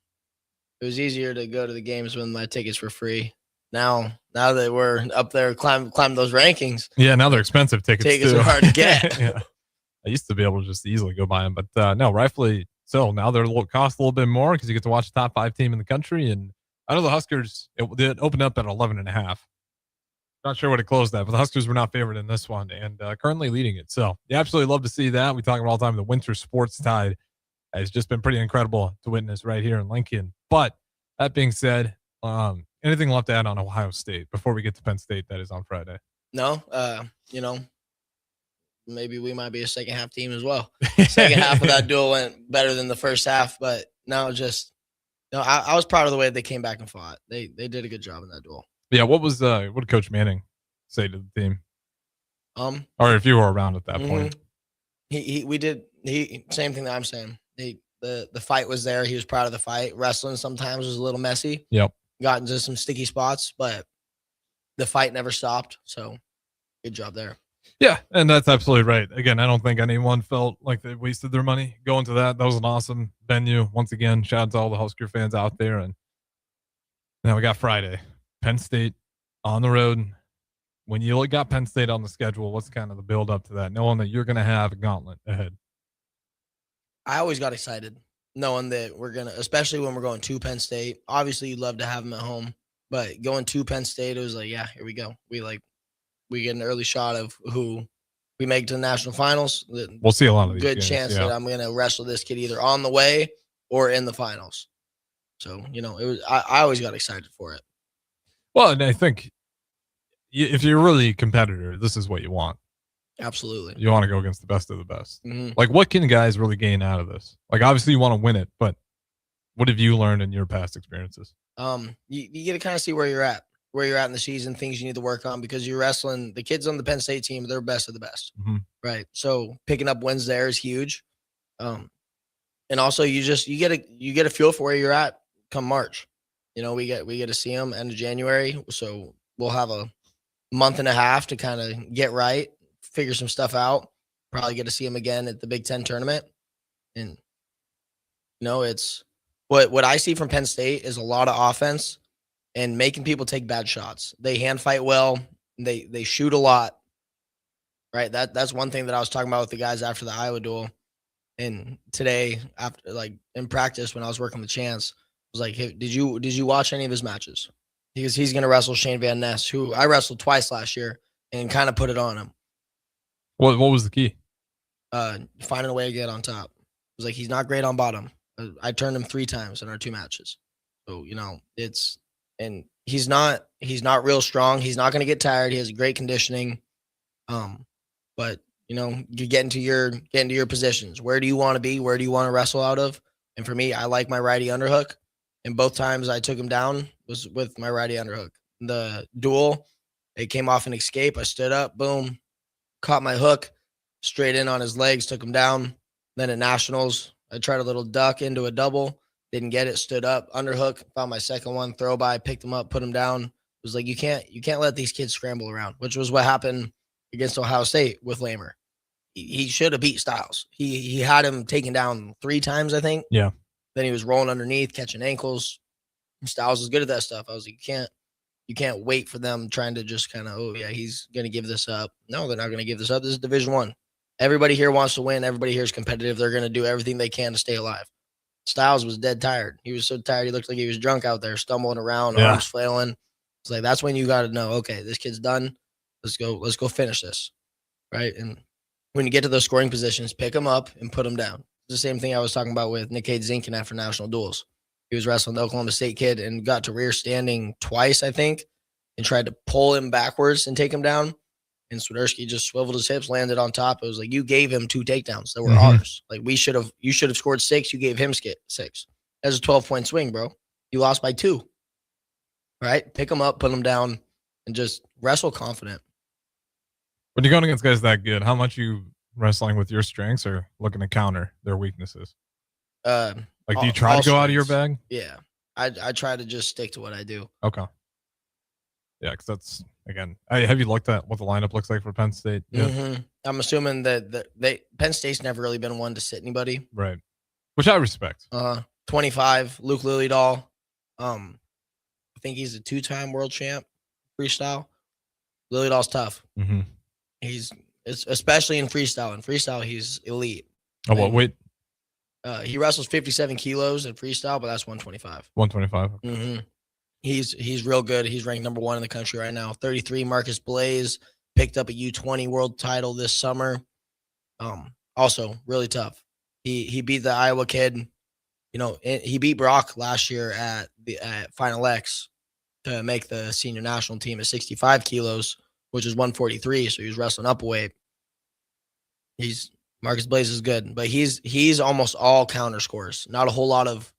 It was easier to go to the games when my tickets were free. Now that we're up there, climb those rankings. Yeah, now they're expensive tickets. Tickets too. are hard to get. Yeah. I used to be able to just easily go buy them, but no, rightfully so. Now they're cost a little bit more because you get to watch the top 5 team in the country. And I know the Huskers, it opened up at 11.5. Not sure what it closed at, but the Huskers were not favored in this one and currently leading it. So you absolutely love to see that. We talk about all the time. The winter sports tide has just been pretty incredible to witness right here in Lincoln. But that being said, anything left to add on Ohio State before we get to Penn State? That is on Friday. No, maybe we might be a second half team as well. Second half of that duel went better than the first half, but now I was proud of the way they came back and fought. They did a good job in that duel. Yeah, what did Coach Manning say to the team? Or if you were around at that point. He same thing that I'm saying. The fight was there. He was proud of the fight. Wrestling sometimes was a little messy. Yep. Got into some sticky spots, but the fight never stopped. So good job there. Yeah, and that's absolutely right. Again, I don't think anyone felt like they wasted their money going to that. That was an awesome venue. Once again, shout out to all the Husker fans out there. And now we got Friday. Penn State on the road. When you got Penn State on the schedule, what's kind of the build up to that, knowing that you're going to have a gauntlet ahead? I always got excited knowing that we're going to, especially when we're going to Penn State. Obviously, you'd love to have them at home, but going to Penn State, it was like, yeah, here we go. We get an early shot of who we make to the national finals. We'll see a lot of these good games, chance that I'm going to wrestle this kid either on the way or in the finals. So, it was, I always got excited for it. Well, and I think if you're really a competitor, this is what you want. Absolutely. You want to go against the best of the best. Mm-hmm. Like, what can guys really gain out of this? Like, obviously you want to win it, but what have you learned in your past experiences? You get to kind of see where you're at in the season, things you need to work on, because you're wrestling the kids on the Penn State team. They're best of the best. Mm-hmm. Right. So picking up wins there is huge. And also you get a feel for where you're at come March. We get to see them end of January. So we'll have a month and a half to kind of get right, figure some stuff out, probably get to see them again at the Big Ten tournament. And, it's what I see from Penn State is a lot of offense and making people take bad shots. They hand fight well. They shoot a lot, right? That's one thing that I was talking about with the guys after the Iowa duel. And today, after like in practice, when I was working with Chance, I was like, hey, did you watch any of his matches? Because he's going to wrestle Shane Van Ness, who I wrestled twice last year, and kind of put it on him. What was the key? Finding a way to get on top. It was like, he's not great on bottom. I turned him 3 times in our 2 matches. So, and he's not real strong. He's not going to get tired. He has great conditioning. But you get into your positions. Where do you want to be? Where do you want to wrestle out of? And for me, I like my righty underhook. And both times I took him down was with my righty underhook. The duel, it came off an escape. I stood up, boom, caught my hook straight in on his legs, took him down. Then at nationals, I tried a little duck into a double, didn't get it, stood up, underhook, found my second one, throw by, picked him up, put him down. It was like, you can't let these kids scramble around, which was what happened against Ohio State with Lamer. He should have beat Styles. He had him taken down 3 times, I think. Yeah. Then he was rolling underneath, catching ankles. Styles is good at that stuff. I was like, you can't wait for them trying to just kind of, oh yeah, he's gonna give this up. No, they're not gonna give this up. This is Division I. Everybody here wants to win. Everybody here is competitive. They're gonna do everything they can to stay alive. Styles was dead tired. He was so tired he looked like he was drunk out there, stumbling around, arms flailing. It's like, that's when you got to know, okay, this kid's done. Let's go finish this, right? And when you get to those scoring positions, pick them up and put them down. It's the same thing I was talking about with Nikkei Zinkin after national duels. He was wrestling the Oklahoma State kid and got to rear standing twice, I think, and tried to pull him backwards and take him down. And Swiderski just swiveled his hips, landed on top. It was like, you gave him 2 takedowns that were ours. Like, you should have scored 6. You gave him 6. That's a 12-point swing, bro. You lost by 2. Right? Pick them up, put them down, and just wrestle confident. When you're going against guys that good, how much you wrestling with your strengths or looking to counter their weaknesses? Do you try to go out of your bag? Yeah. I try to just stick to what I do. Okay. Yeah, because that's, again, have you looked at what the lineup looks like for Penn State? Yeah. Mm-hmm. I'm assuming that Penn State's never really been one to sit anybody. Right. Which I respect. 25, Luke Lillydahl. I think he's a 2-time world champ freestyle. Lillydahl's tough. Mm-hmm. He's especially in freestyle. In freestyle, he's elite. Oh, what weight? He wrestles 57 kilos in freestyle, but that's 125. 125. Mm-hmm. He's real good. He's ranked number 1 in the country right now. 33, Marcus Blaze picked up a U20 world title this summer. Also really tough. He beat the Iowa kid. He beat Brock last year at Final X to make the senior national team at 65 kilos, which is 143. So he was wrestling up a weight. Marcus Blaze is good, but he's almost all counter scores. Not a whole lot of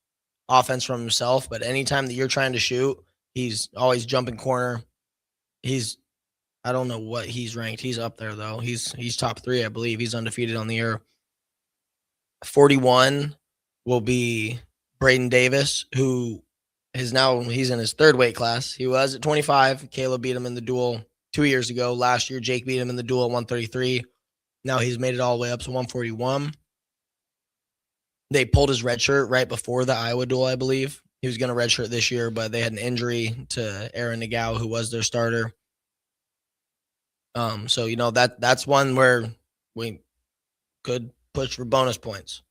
offense from himself, but anytime that you're trying to shoot, he's always jumping corner. I don't know what he's ranked. He's up there though. He's top 3, I believe. He's undefeated on the year. 41 will be Braden Davis, who he's in his 3rd weight class. He was at 25. Caleb beat him in the duel 2 years ago. Last year, Jake beat him in the duel at 133. Now he's made it all the way up to 141. They pulled his red shirt right before the Iowa duel, I believe. He was going to red shirt this year, but they had an injury to Aaron Nagao, who was their starter. So that's one where we could push for bonus points.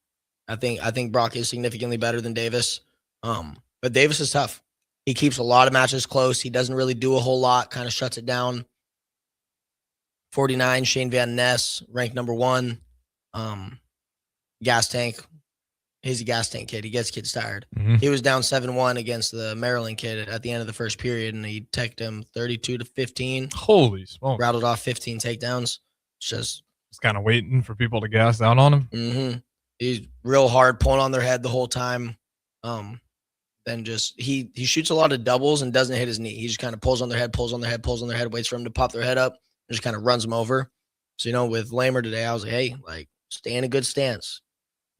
I think Brock is significantly better than Davis. But Davis is tough. He keeps a lot of matches close. He doesn't really do a whole lot, kind of shuts it down. 49, Shane Van Ness, ranked number 1. Gas tank. He's a gas tank kid. He gets kids tired. Mm-hmm. He was down 7-1 against the Maryland kid at the end of the first period, and he teched him 32-15. Holy smoke. Rattled off 15 takedowns. Just kind of waiting for people to gas down on him. Mm-hmm. He's real hard, pulling on their head the whole time. Then just he shoots a lot of doubles and doesn't hit his knee. He just kind of pulls on their head, waits for him to pop their head up, and just kind of runs them over. So, with Lamer today, I was like, hey, stay in a good stance.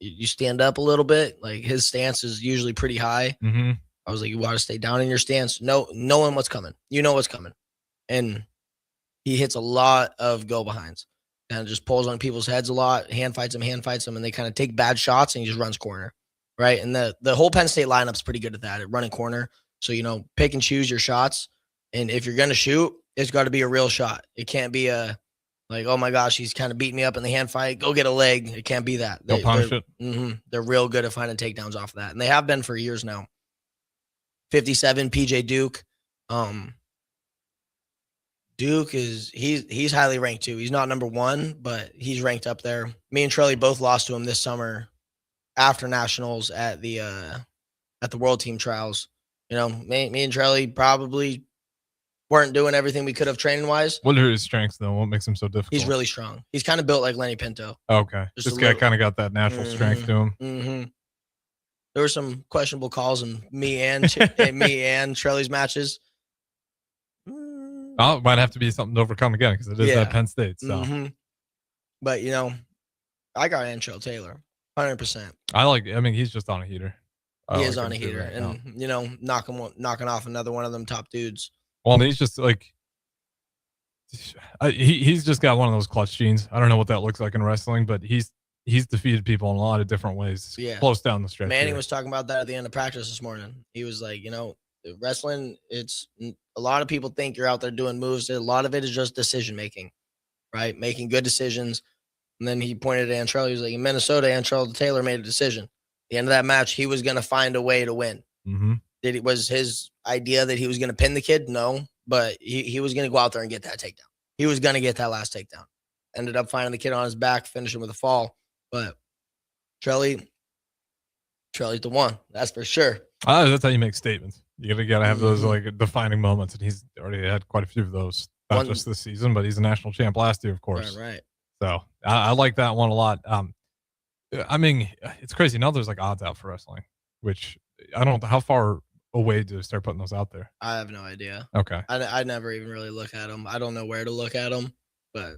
You stand up a little bit. Like, his stance is usually pretty high. Mm-hmm. I was like, you want to stay down in your stance, knowing what's coming. You know what's coming. And he hits a lot of go-behinds. Kind of just pulls on people's heads a lot, hand fights them, and they kind of take bad shots, and he just runs corner, right? And the whole Penn State lineup's pretty good at that, at running corner. So, pick and choose your shots. And if you're going to shoot, it's got to be a real shot. It can't be a Like, oh my gosh, he's kind of beating me up in the hand fight. Go get a leg. It can't be that. They'll punish it. They're real good at finding takedowns off of that, and they have been for years now. 57, PJ Duke. Duke he's highly ranked too. He's not number one, but he's ranked up there. Me and Trelly both lost to him this summer after nationals at the World Team Trials. Me and Trelly probably weren't doing everything we could have training wise. What are his strengths though? What makes him so difficult? He's really strong. He's kind of built like Lenny Pinto. Okay. This guy kind of got that natural strength to him. Mm-hmm. There were some questionable calls in me and Trelly's matches. Oh, it might have to be something to overcome again because it is at Penn State. So, but I got Antrell Taylor, 100%. He's just on a heater. He is on a heater, and knocking off another one of them top dudes. Well, he's just like he's just got one of those clutch genes. I don't know what that looks like in wrestling, but he's defeated people in a lot of different ways. Yeah, close down the stretch. Manning was talking about that at the end of practice this morning. He was like, wrestling, it's a lot of people think you're out there doing moves. A lot of it is just decision making, right? Making good decisions. And then he pointed at Antrell. He was like, in Minnesota, Antrell Taylor made a decision. At the end of that match, he was going to find a way to win. Mm-hmm. Was his idea that he was going to pin the kid? No, but he was going to go out there and get that takedown. He was going to get that last takedown. Ended up finding the kid on his back, finishing with a fall. But Trelly's the one. That's for sure. That's how you make statements. You gotta have those like defining moments, and he's already had quite a few of those. Not just this season, but he's a national champ last year, of course. Right. So I like that one a lot. It's crazy now. There's like odds out for wrestling, which I don't know how far away to start putting those out there. I have no idea. Okay. I never even really look at them. I don't know where to look at them, but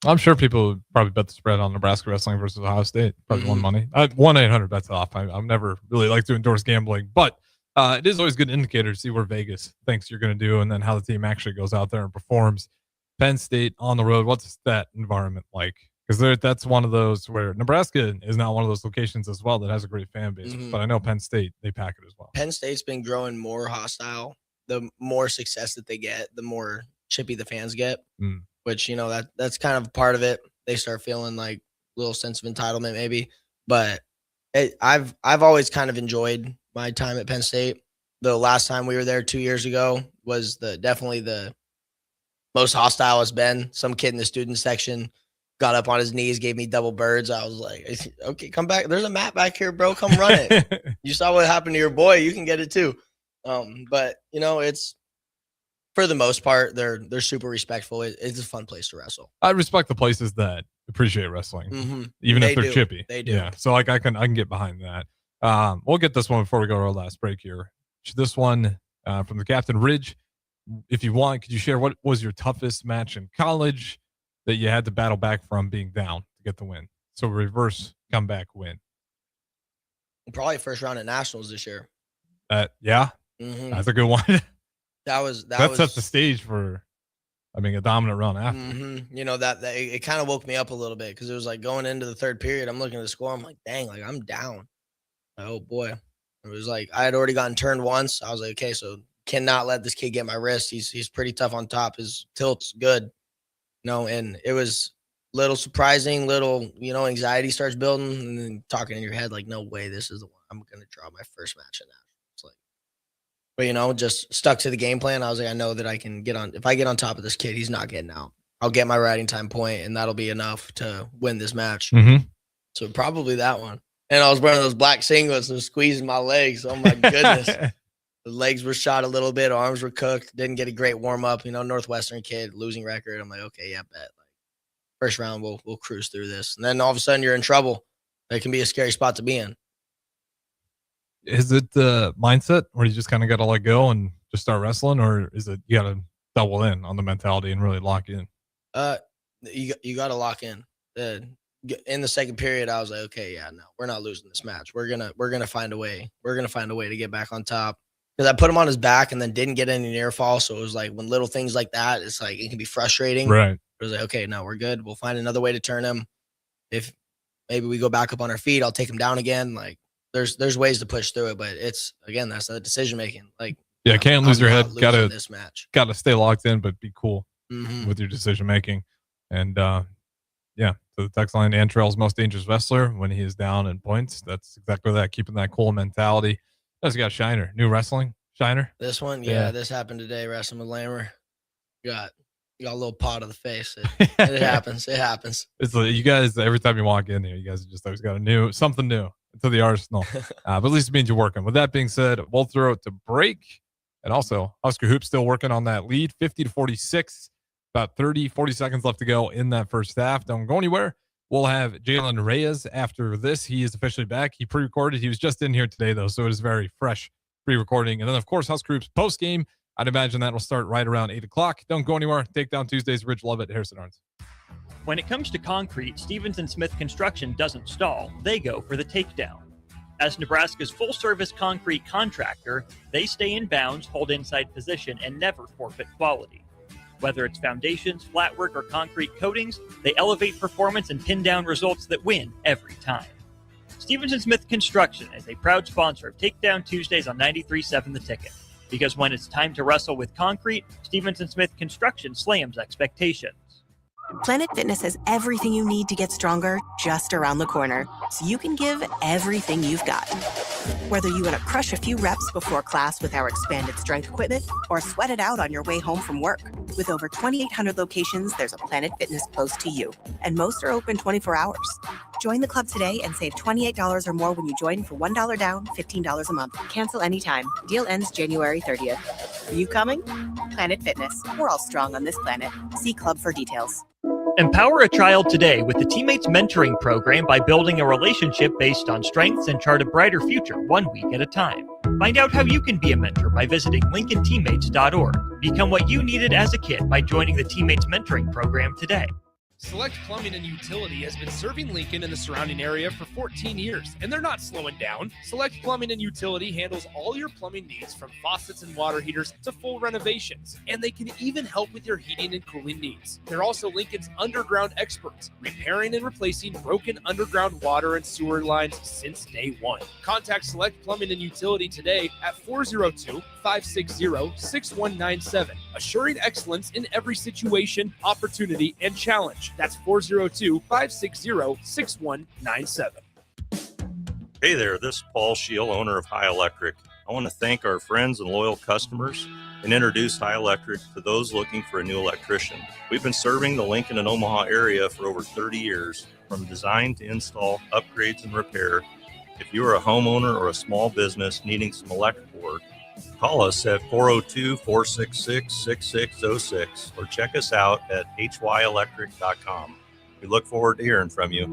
I'm sure people would probably bet the spread on Nebraska wrestling versus Ohio State. Probably won money. 1-800 bets off. I'm never really like to endorse gambling, but it is always a good indicator to see where Vegas thinks you're going to do and then how the team actually goes out there and performs. Penn State on the road, what's that environment like? Because that's one of those where Nebraska is not one of those locations as well that has a great fan base. But I know Penn State, they pack it as well. Penn State's been growing more hostile. The more success that they get, the more chippy the fans get. Which, that's kind of part of it. They start feeling like a little sense of entitlement maybe. But I've always kind of enjoyed my time at Penn State. The last time we were there 2 years ago was definitely the most hostile it's been. Some kid in the student section got up on his knees, gave me double birds. I was like, okay, come back. There's a mat back here, bro. Come run it. You saw what happened to your boy. You can get it too. But it's, for the most part, they're super respectful. It's a fun place to wrestle. I respect the places that appreciate wrestling, even if they're chippy. They do. Yeah. So like I can get behind that. We'll get this one before we go to our last break here. This one from the Captain Ridge. If you want, could you share what was your toughest match in college that you had to battle back from being down to get the win? So reverse comeback win. Probably first round at nationals this year. Yeah. That's a good one. that sets the stage for, a dominant run after. That it kind of woke me up a little bit because it was like going into the third period. I'm looking at the score. I'm like, dang, like I'm down. Oh boy. It was like I had already gotten turned once. I was like, okay, so cannot let this kid get my wrist. He's pretty tough on top. His tilt's good. And it was little surprising, anxiety starts building and then talking in your head like, no way, this is the one. I'm going to draw my first match in that. It's like, but just stuck to the game plan. I was like, I know that I can get on. If I get on top of this kid, he's not getting out. I'll get my riding time point and that'll be enough to win this match. So probably that one. And I was wearing those black singlets and squeezing my legs. Oh my goodness. The legs were shot a little bit. Arms were cooked. Didn't get a great warm up. Northwestern kid, losing record. I'm like, okay, yeah, bet. Like first round, we'll cruise through this. And then all of a sudden, you're in trouble. It can be a scary spot to be in. Is it the mindset where you just kind of got to let go and just start wrestling, or is it you got to double in on the mentality and really lock in? You got to lock in. In the second period, I was like, okay, yeah, no, we're not losing this match. We're gonna find a way. We're gonna find a way to get back on top. Because I put him on his back and then didn't get any near fall. So it was like when little things like that, it's like it can be frustrating. Right. It was like, okay, no, we're good. We'll find another way to turn him. If maybe we go back up on our feet, I'll take him down again. Like there's ways to push through it, but it's again, that's the decision making. Like yeah, can't lose your head. This match. Gotta stay locked in, but be cool with your decision making. And yeah, so the text line, Antrell's most dangerous wrestler when he is down in points. That's exactly that, keeping that cool mentality. That's got Shiner, new wrestling. Shiner. This one, this happened today. Wrestling with Lammer, got a little pot of the face. It happens. It happens. It's like you guys, every time you walk in here, you guys just always got something new to the arsenal. But at least it means you're working. With that being said, we'll throw it to break. And also, Husker Hoops still working on that lead, 50-46. About 40 seconds left to go in that first half. Don't go anywhere. We'll have Jalen Reyes after this. He is officially back. He pre-recorded. He was just in here today, though, so it is very fresh pre-recording. And then, of course, Husker Hoops post-game. I'd imagine that will start right around 8 o'clock. Don't go anywhere. Takedown Tuesdays, Rich Lovett, Harrison Arns. When it comes to concrete, Stevens & Smith Construction doesn't stall. They go for the takedown. As Nebraska's full-service concrete contractor, they stay in bounds, hold inside position, and never forfeit quality. Whether it's foundations, flatwork, or concrete coatings, they elevate performance and pin down results that win every time. Stevens & Smith Construction is a proud sponsor of Takedown Tuesdays on 93.7 The Ticket. Because when it's time to wrestle with concrete, Stevens & Smith Construction slams expectations. Planet Fitness has everything you need to get stronger just around the corner, so you can give everything you've got. Whether you want to crush a few reps before class with our expanded strength equipment or sweat it out on your way home from work. With over 2,800 locations, there's a Planet Fitness close to you, and most are open 24 hours. Join the club today and save $28 or more when you join for $1 down, $15 a month. Cancel anytime. Deal ends January 30th. Are you coming? Planet Fitness. We're all strong on this planet. See club for details. Empower a child today with the Teammates Mentoring Program by building a relationship based on strengths and chart a brighter future 1 week at a time. Find out how you can be a mentor by visiting LincolnTeammates.org. Become what you needed as a kid by joining the Teammates Mentoring Program today. Select Plumbing and Utility has been serving Lincoln and the surrounding area for 14 years, and they're not slowing down. Select Plumbing and Utility handles all your plumbing needs from faucets and water heaters to full renovations, and they can even help with your heating and cooling needs. They're also Lincoln's underground experts, repairing and replacing broken underground water and sewer lines since day one. Contact Select Plumbing and Utility today at 402-560-6197, assuring excellence in every situation, opportunity, and challenge. That's 402-560-6197. Hey there, this is Paul Scheel, owner of High Electric. I want to thank our friends and loyal customers and introduce High Electric to those looking for a new electrician. We've been serving the Lincoln and Omaha area for over 30 years, from design to install, upgrades, and repair. If you are a homeowner or a small business needing some electrical work, call us at 402-466-6606 or check us out at hyelectric.com. We look forward to hearing from you.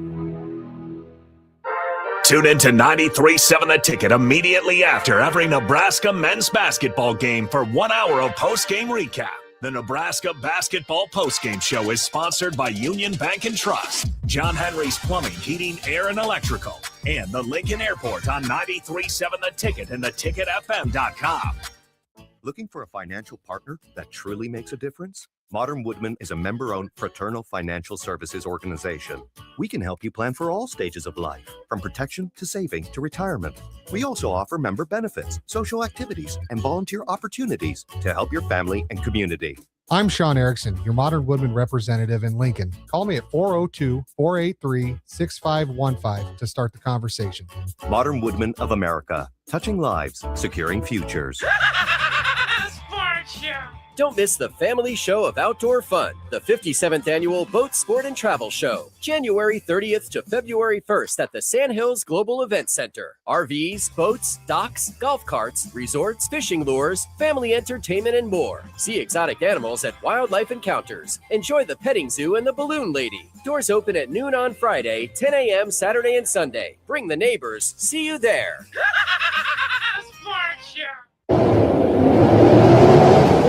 Tune in to 93.7 The Ticket immediately after every Nebraska men's basketball game for 1 hour of post-game recap. The Nebraska Basketball Postgame Show is sponsored by Union Bank and Trust, John Henry's Plumbing, Heating, Air, and Electrical, and the Lincoln Airport on 93.7 The Ticket and theticketfm.com. Looking for a financial partner that truly makes a difference? Modern Woodman is a member-owned fraternal financial services organization. We can help you plan for all stages of life, from protection to saving to retirement. We also offer member benefits, social activities, and volunteer opportunities to help your family and community. I'm Sean Erickson, your Modern Woodman representative in Lincoln. Call me at 402-483-6515 to start the conversation. Modern Woodman of America, touching lives, securing futures. Don't miss the family show of outdoor fun, the 57th Annual Boat Sport and Travel Show, January 30th to February 1st at the Sand Hills Global Event Center. RVs, boats, docks, golf carts, resorts, fishing lures, family entertainment, and more. See exotic animals at Wildlife Encounters. Enjoy the petting zoo and the balloon lady. Doors open at noon on Friday, 10 a.m. Saturday and Sunday. Bring the neighbors. See you there.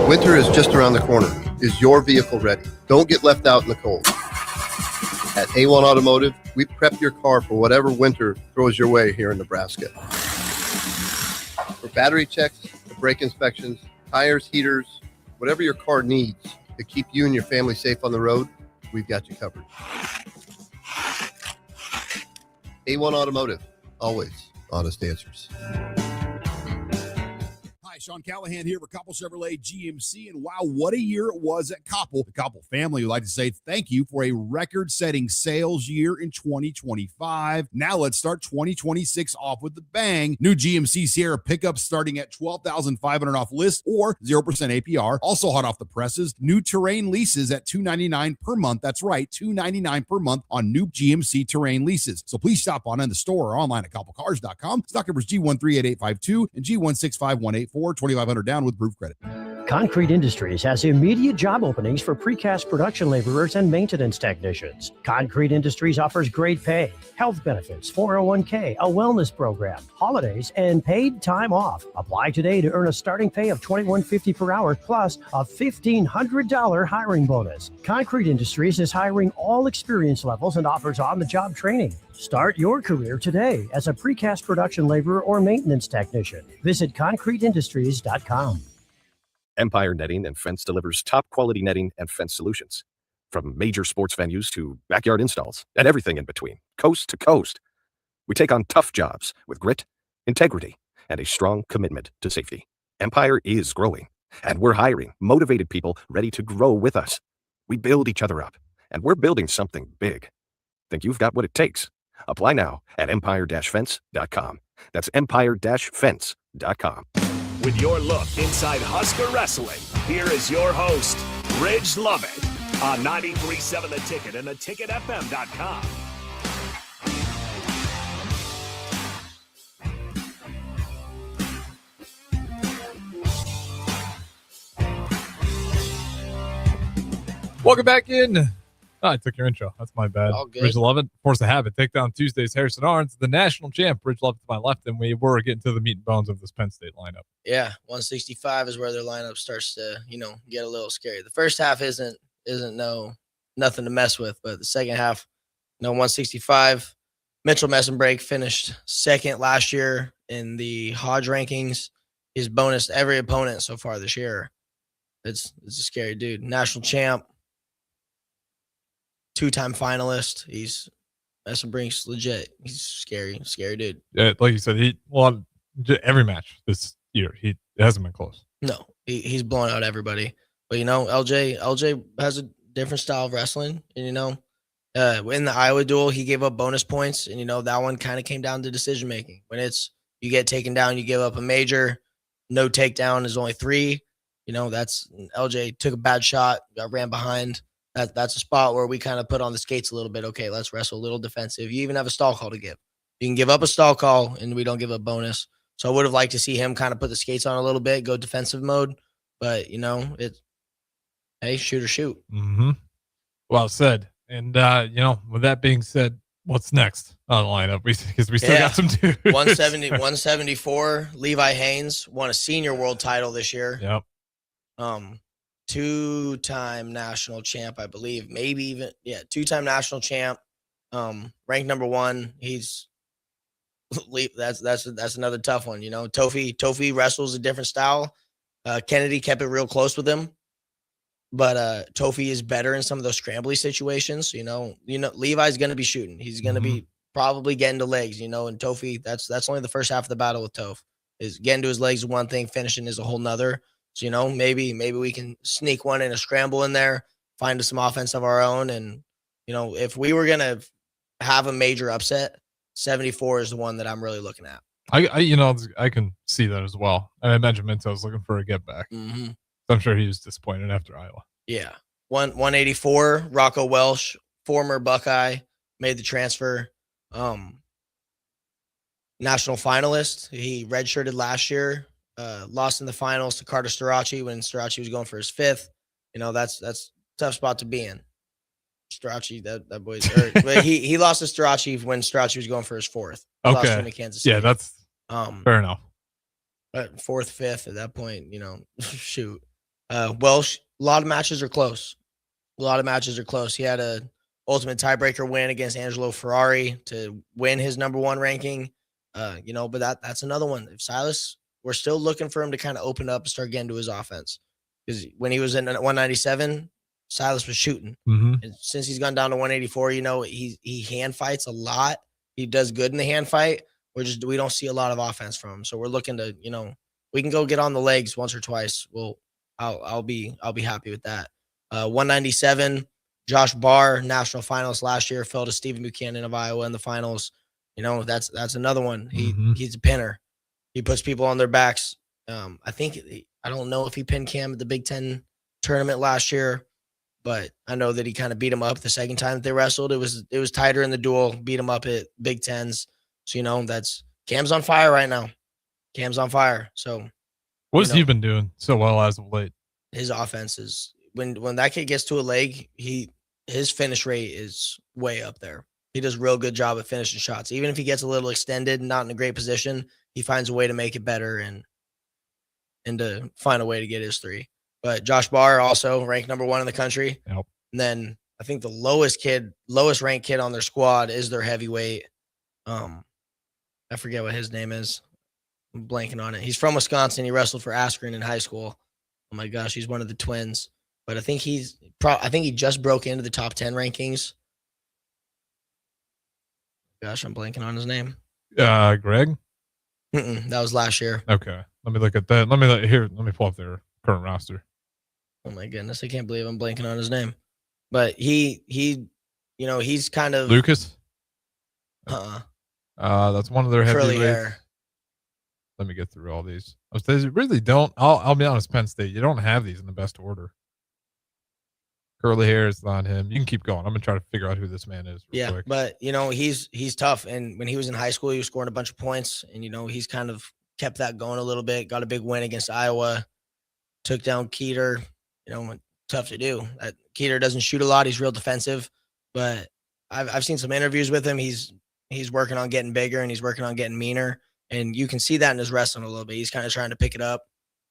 Winter is just around the corner. Is your vehicle ready? Don't get left out in the cold. At A1 Automotive, we prep your car for whatever winter throws your way here in Nebraska. For battery checks, to brake inspections, tires, heaters, whatever your car needs to keep you and your family safe on the road, we've got you covered. A1 Automotive, always honest answers. Sean Callahan here for Koppel Chevrolet GMC, and wow, what a year it was at Koppel. The Koppel family would like to say thank you for a record-setting sales year in 2025. Now let's start 2026 off with the bang. New GMC Sierra pickups starting at $12,500 off list or 0% APR. Also hot off the presses, new Terrain leases at $299 per month. That's right, $299 per month on new GMC Terrain leases. So please stop on in the store or online at koppelcars.com. Stock numbers G138852 and G165184. 2,500 down with proof credit. Concrete Industries has immediate job openings for precast production laborers and maintenance technicians. Concrete Industries offers great pay, health benefits, 401k, a wellness program, holidays, and paid time off. Apply today to earn a starting pay of $21.50 per hour plus a $1,500 hiring bonus. Concrete Industries is hiring all experience levels and offers on-the-job training. Start your career today as a precast production laborer or maintenance technician. Visit concreteindustries.com. Empire Netting and Fence delivers top quality netting and fence solutions. From major sports venues to backyard installs and everything in between, coast to coast. We take on tough jobs with grit, integrity, and a strong commitment to safety. Empire is growing, and we're hiring motivated people ready to grow with us. We build each other up, and we're building something big. Think you've got what it takes? Apply now at empire-fence.com. That's empire-fence.com. With your look inside Husker Wrestling, here is your host, Ridge Lovett, on 93.7 The Ticket and theticketfm.com. Welcome back in. Oh, I took your intro. That's my bad. All good. Ridge Lovett, Force of Habit, Takedown Tuesdays, Harrison Arns, the national champ. Ridge Lovett to my left, and we were getting to the meat and bones of this Penn State lineup. Yeah, 165 is where their lineup starts to, get a little scary. The first half isn't nothing to mess with, but the second half, 165. Mitchell Messenbrake finished second last year in the Hodge rankings. He's bonused every opponent so far this year. It's a scary dude. National champ. Two-time finalist. Messenbrake's legit. He's scary dude. Yeah, like you said, every match this year, it hasn't been close. No, he's blown out everybody. But LJ has a different style of wrestling, and in the Iowa duel, he gave up bonus points, and that one kind of came down to decision making. When it's you get taken down, you give up a major. No takedown is only 3. That's LJ took a bad shot, got ran behind. That's a spot where we kind of put on the skates a little bit. Okay, let's wrestle a little defensive. You even have a stall call to give. You can give up a stall call, and we don't give a bonus. So I would have liked to see him kind of put the skates on a little bit, go defensive mode. But, hey, shoot or shoot. Mm-hmm. Well said. And, with that being said, what's next on the lineup? Because we still got some dudes. 174, Levi Haynes won a senior world title this year. Yep. Two-time national champ, I believe. Maybe even, two-time national champ. Ranked number 1. That's another tough one. Tofi wrestles a different style. Kennedy kept it real close with him, but Tofi is better in some of those scrambly situations. Levi's going to be shooting. He's going to be probably getting to legs. And Tofi, that's only the first half of the battle with Toph. Is getting to his legs is one thing, finishing is a whole nother. So maybe we can sneak one in a scramble in there, find some offense of our own, and if we were gonna have a major upset, 74 is the one that I'm really looking at. I can see that as well. And I imagine Minto's looking for a get back. Mm-hmm. I'm sure he was disappointed after Iowa. Yeah. 184, Rocco Welsh, former Buckeye, made the transfer. National finalist. He redshirted last year, lost in the finals to Carter Starachi when Starachi was going for his 5th. That's a tough spot to be in. Starachi, that boy's hurt. But he lost to Starachi when Starachi was going for his 4th. He lost him in Kansas City. Yeah, that's fair enough. But 4th, 5th at that point, shoot. Welsh, a lot of matches are close. He had a ultimate tiebreaker win against Angelo Ferrari to win his number 1 ranking. But that's another one. If Silas, we're still looking for him to kind of open up and start getting to his offense. Because when he was in 197, Silas was shooting. Mm-hmm. And since he's gone down to 184, he hand fights a lot. He does good in the hand fight. We don't see a lot of offense from him. So we're looking to, we can go get on the legs once or twice, I'll be happy with that. 197, Josh Barr, national finalist last year, fell to Stephen Buchanan of Iowa in the finals. That's another one. He's a pinner. He puts people on their backs. I don't know if he pinned Cam at the Big Ten tournament last year, but I know that he kind of beat him up the second time that they wrestled. It was tighter in the duel, beat him up at Big Tens. So, that's Cam's on fire right now. Cam's on fire. So what has he been doing so well as of late? His offense is when that kid gets to a leg, his finish rate is way up there. He does a real good job at finishing shots. Even if he gets a little extended, not in a great position, he finds a way to make it better and to find a way to get his three. But Josh Barr also ranked number 1 in the country. Yep. And then I think the lowest ranked kid on their squad is their heavyweight. I forget what his name is. I'm blanking on it. He's from Wisconsin. He wrestled for Askren in high school. Oh my gosh, he's one of the twins. But I think he just broke into the top 10 rankings. Gosh, I'm blanking on his name. Greg? That was last year. Okay. Let me look at that. Let me pull up their current roster. Oh my goodness, I can't believe I'm blanking on his name. But he's kind of Lucas? Uh-uh. That's one of their curly heavyweights. hair. Let me get through all these. They really don't. I'll be honest, Penn State, you don't have these in the best order. Curly hair is not him. You can keep going. I'm gonna try to figure out who this man is. Real quick. But he's tough. And when he was in high school, he was scoring a bunch of points. And he's kind of kept that going a little bit. Got a big win against Iowa. Took down Keeter. Tough to do. Keeter doesn't shoot a lot. He's real defensive. But I've seen some interviews with him. He's working on getting bigger and he's working on getting meaner. And you can see that in his wrestling a little bit. He's kind of trying to pick it up.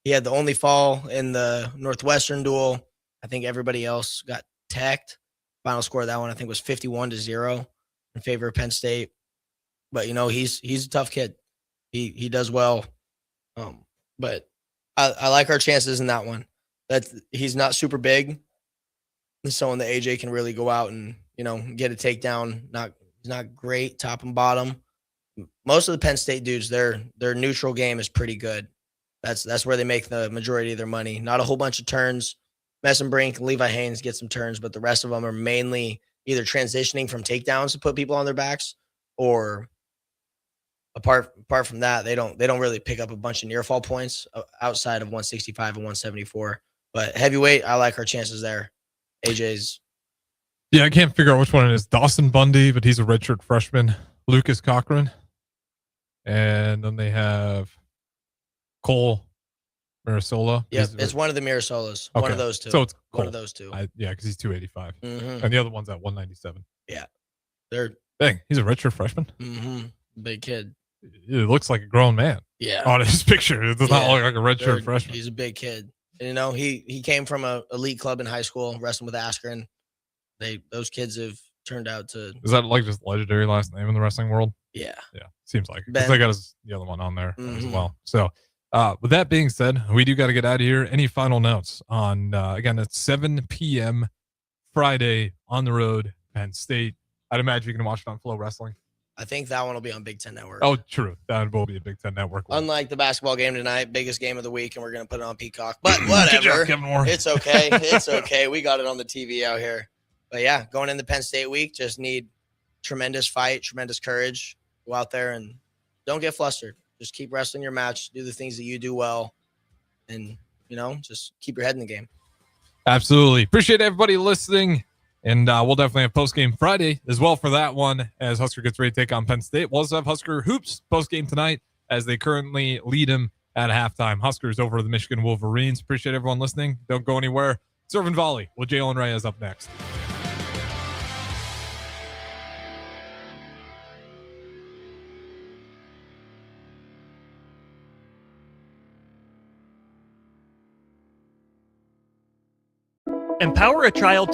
He had the only fall in the Northwestern duel. I think everybody else got teched. Final score of that one, I think, was 51-0 in favor of Penn State. But, he's a tough kid. He does well. But I like our chances in that one. He's not super big. And someone that AJ can really go out and, get a takedown. He's not great top and bottom. Most of the Penn State dudes, their neutral game is pretty good. That's where they make the majority of their money. Not a whole bunch of turns. Messenbrink and Levi Haynes get some turns, but the rest of them are mainly either transitioning from takedowns to put people on their backs, or apart from that, they don't really pick up a bunch of near fall points outside of 165 and 174. But heavyweight, I like our chances there. AJ's. Yeah, I can't figure out which one it is. Dawson Bundy, but he's a redshirt freshman. Lucas Cochran. And then they have Cole Mirasola. Yeah, it's one of the Mirasolas. Okay. One of those two. So it's one of those two. Because he's 285. Mm-hmm. And the other one's at 197. Yeah. Dang, he's a redshirt freshman? Mm-hmm. Big kid. It looks like a grown man. Yeah. On his picture. It does not look like a redshirt freshman. He's a big kid. And, he came from an elite club in high school, wrestling with Askren. Those kids have turned out to. Is that like just legendary last name in the wrestling world? Yeah. Yeah. Seems like it. Because they got the other one on there as well. So, with that being said, we do got to get out of here. Any final notes on, again, it's 7 p.m. Friday on the road, Penn State. I'd imagine you can watch it on Flow Wrestling. I think that one will be on Big Ten Network. Oh, true. That will be a Big Ten Network one. Unlike the basketball game tonight, biggest game of the week, and we're going to put it on Peacock. But whatever. Good job, Kevin Moore. It's okay. It's okay. We got it on the TV out here. But, yeah, going into Penn State week, just need tremendous fight, tremendous courage. Go out there and don't get flustered. Just keep wrestling your match. Do the things that you do well. And, just keep your head in the game. Absolutely. Appreciate everybody listening. And we'll definitely have post-game Friday as well for that one as Husker gets ready to take on Penn State. We'll also have Husker Hoops post-game tonight as they currently lead them at halftime. Huskers over the Michigan Wolverines. Appreciate everyone listening. Don't go anywhere. Serve and Volley with Jalen Reyes up next. Empower a child to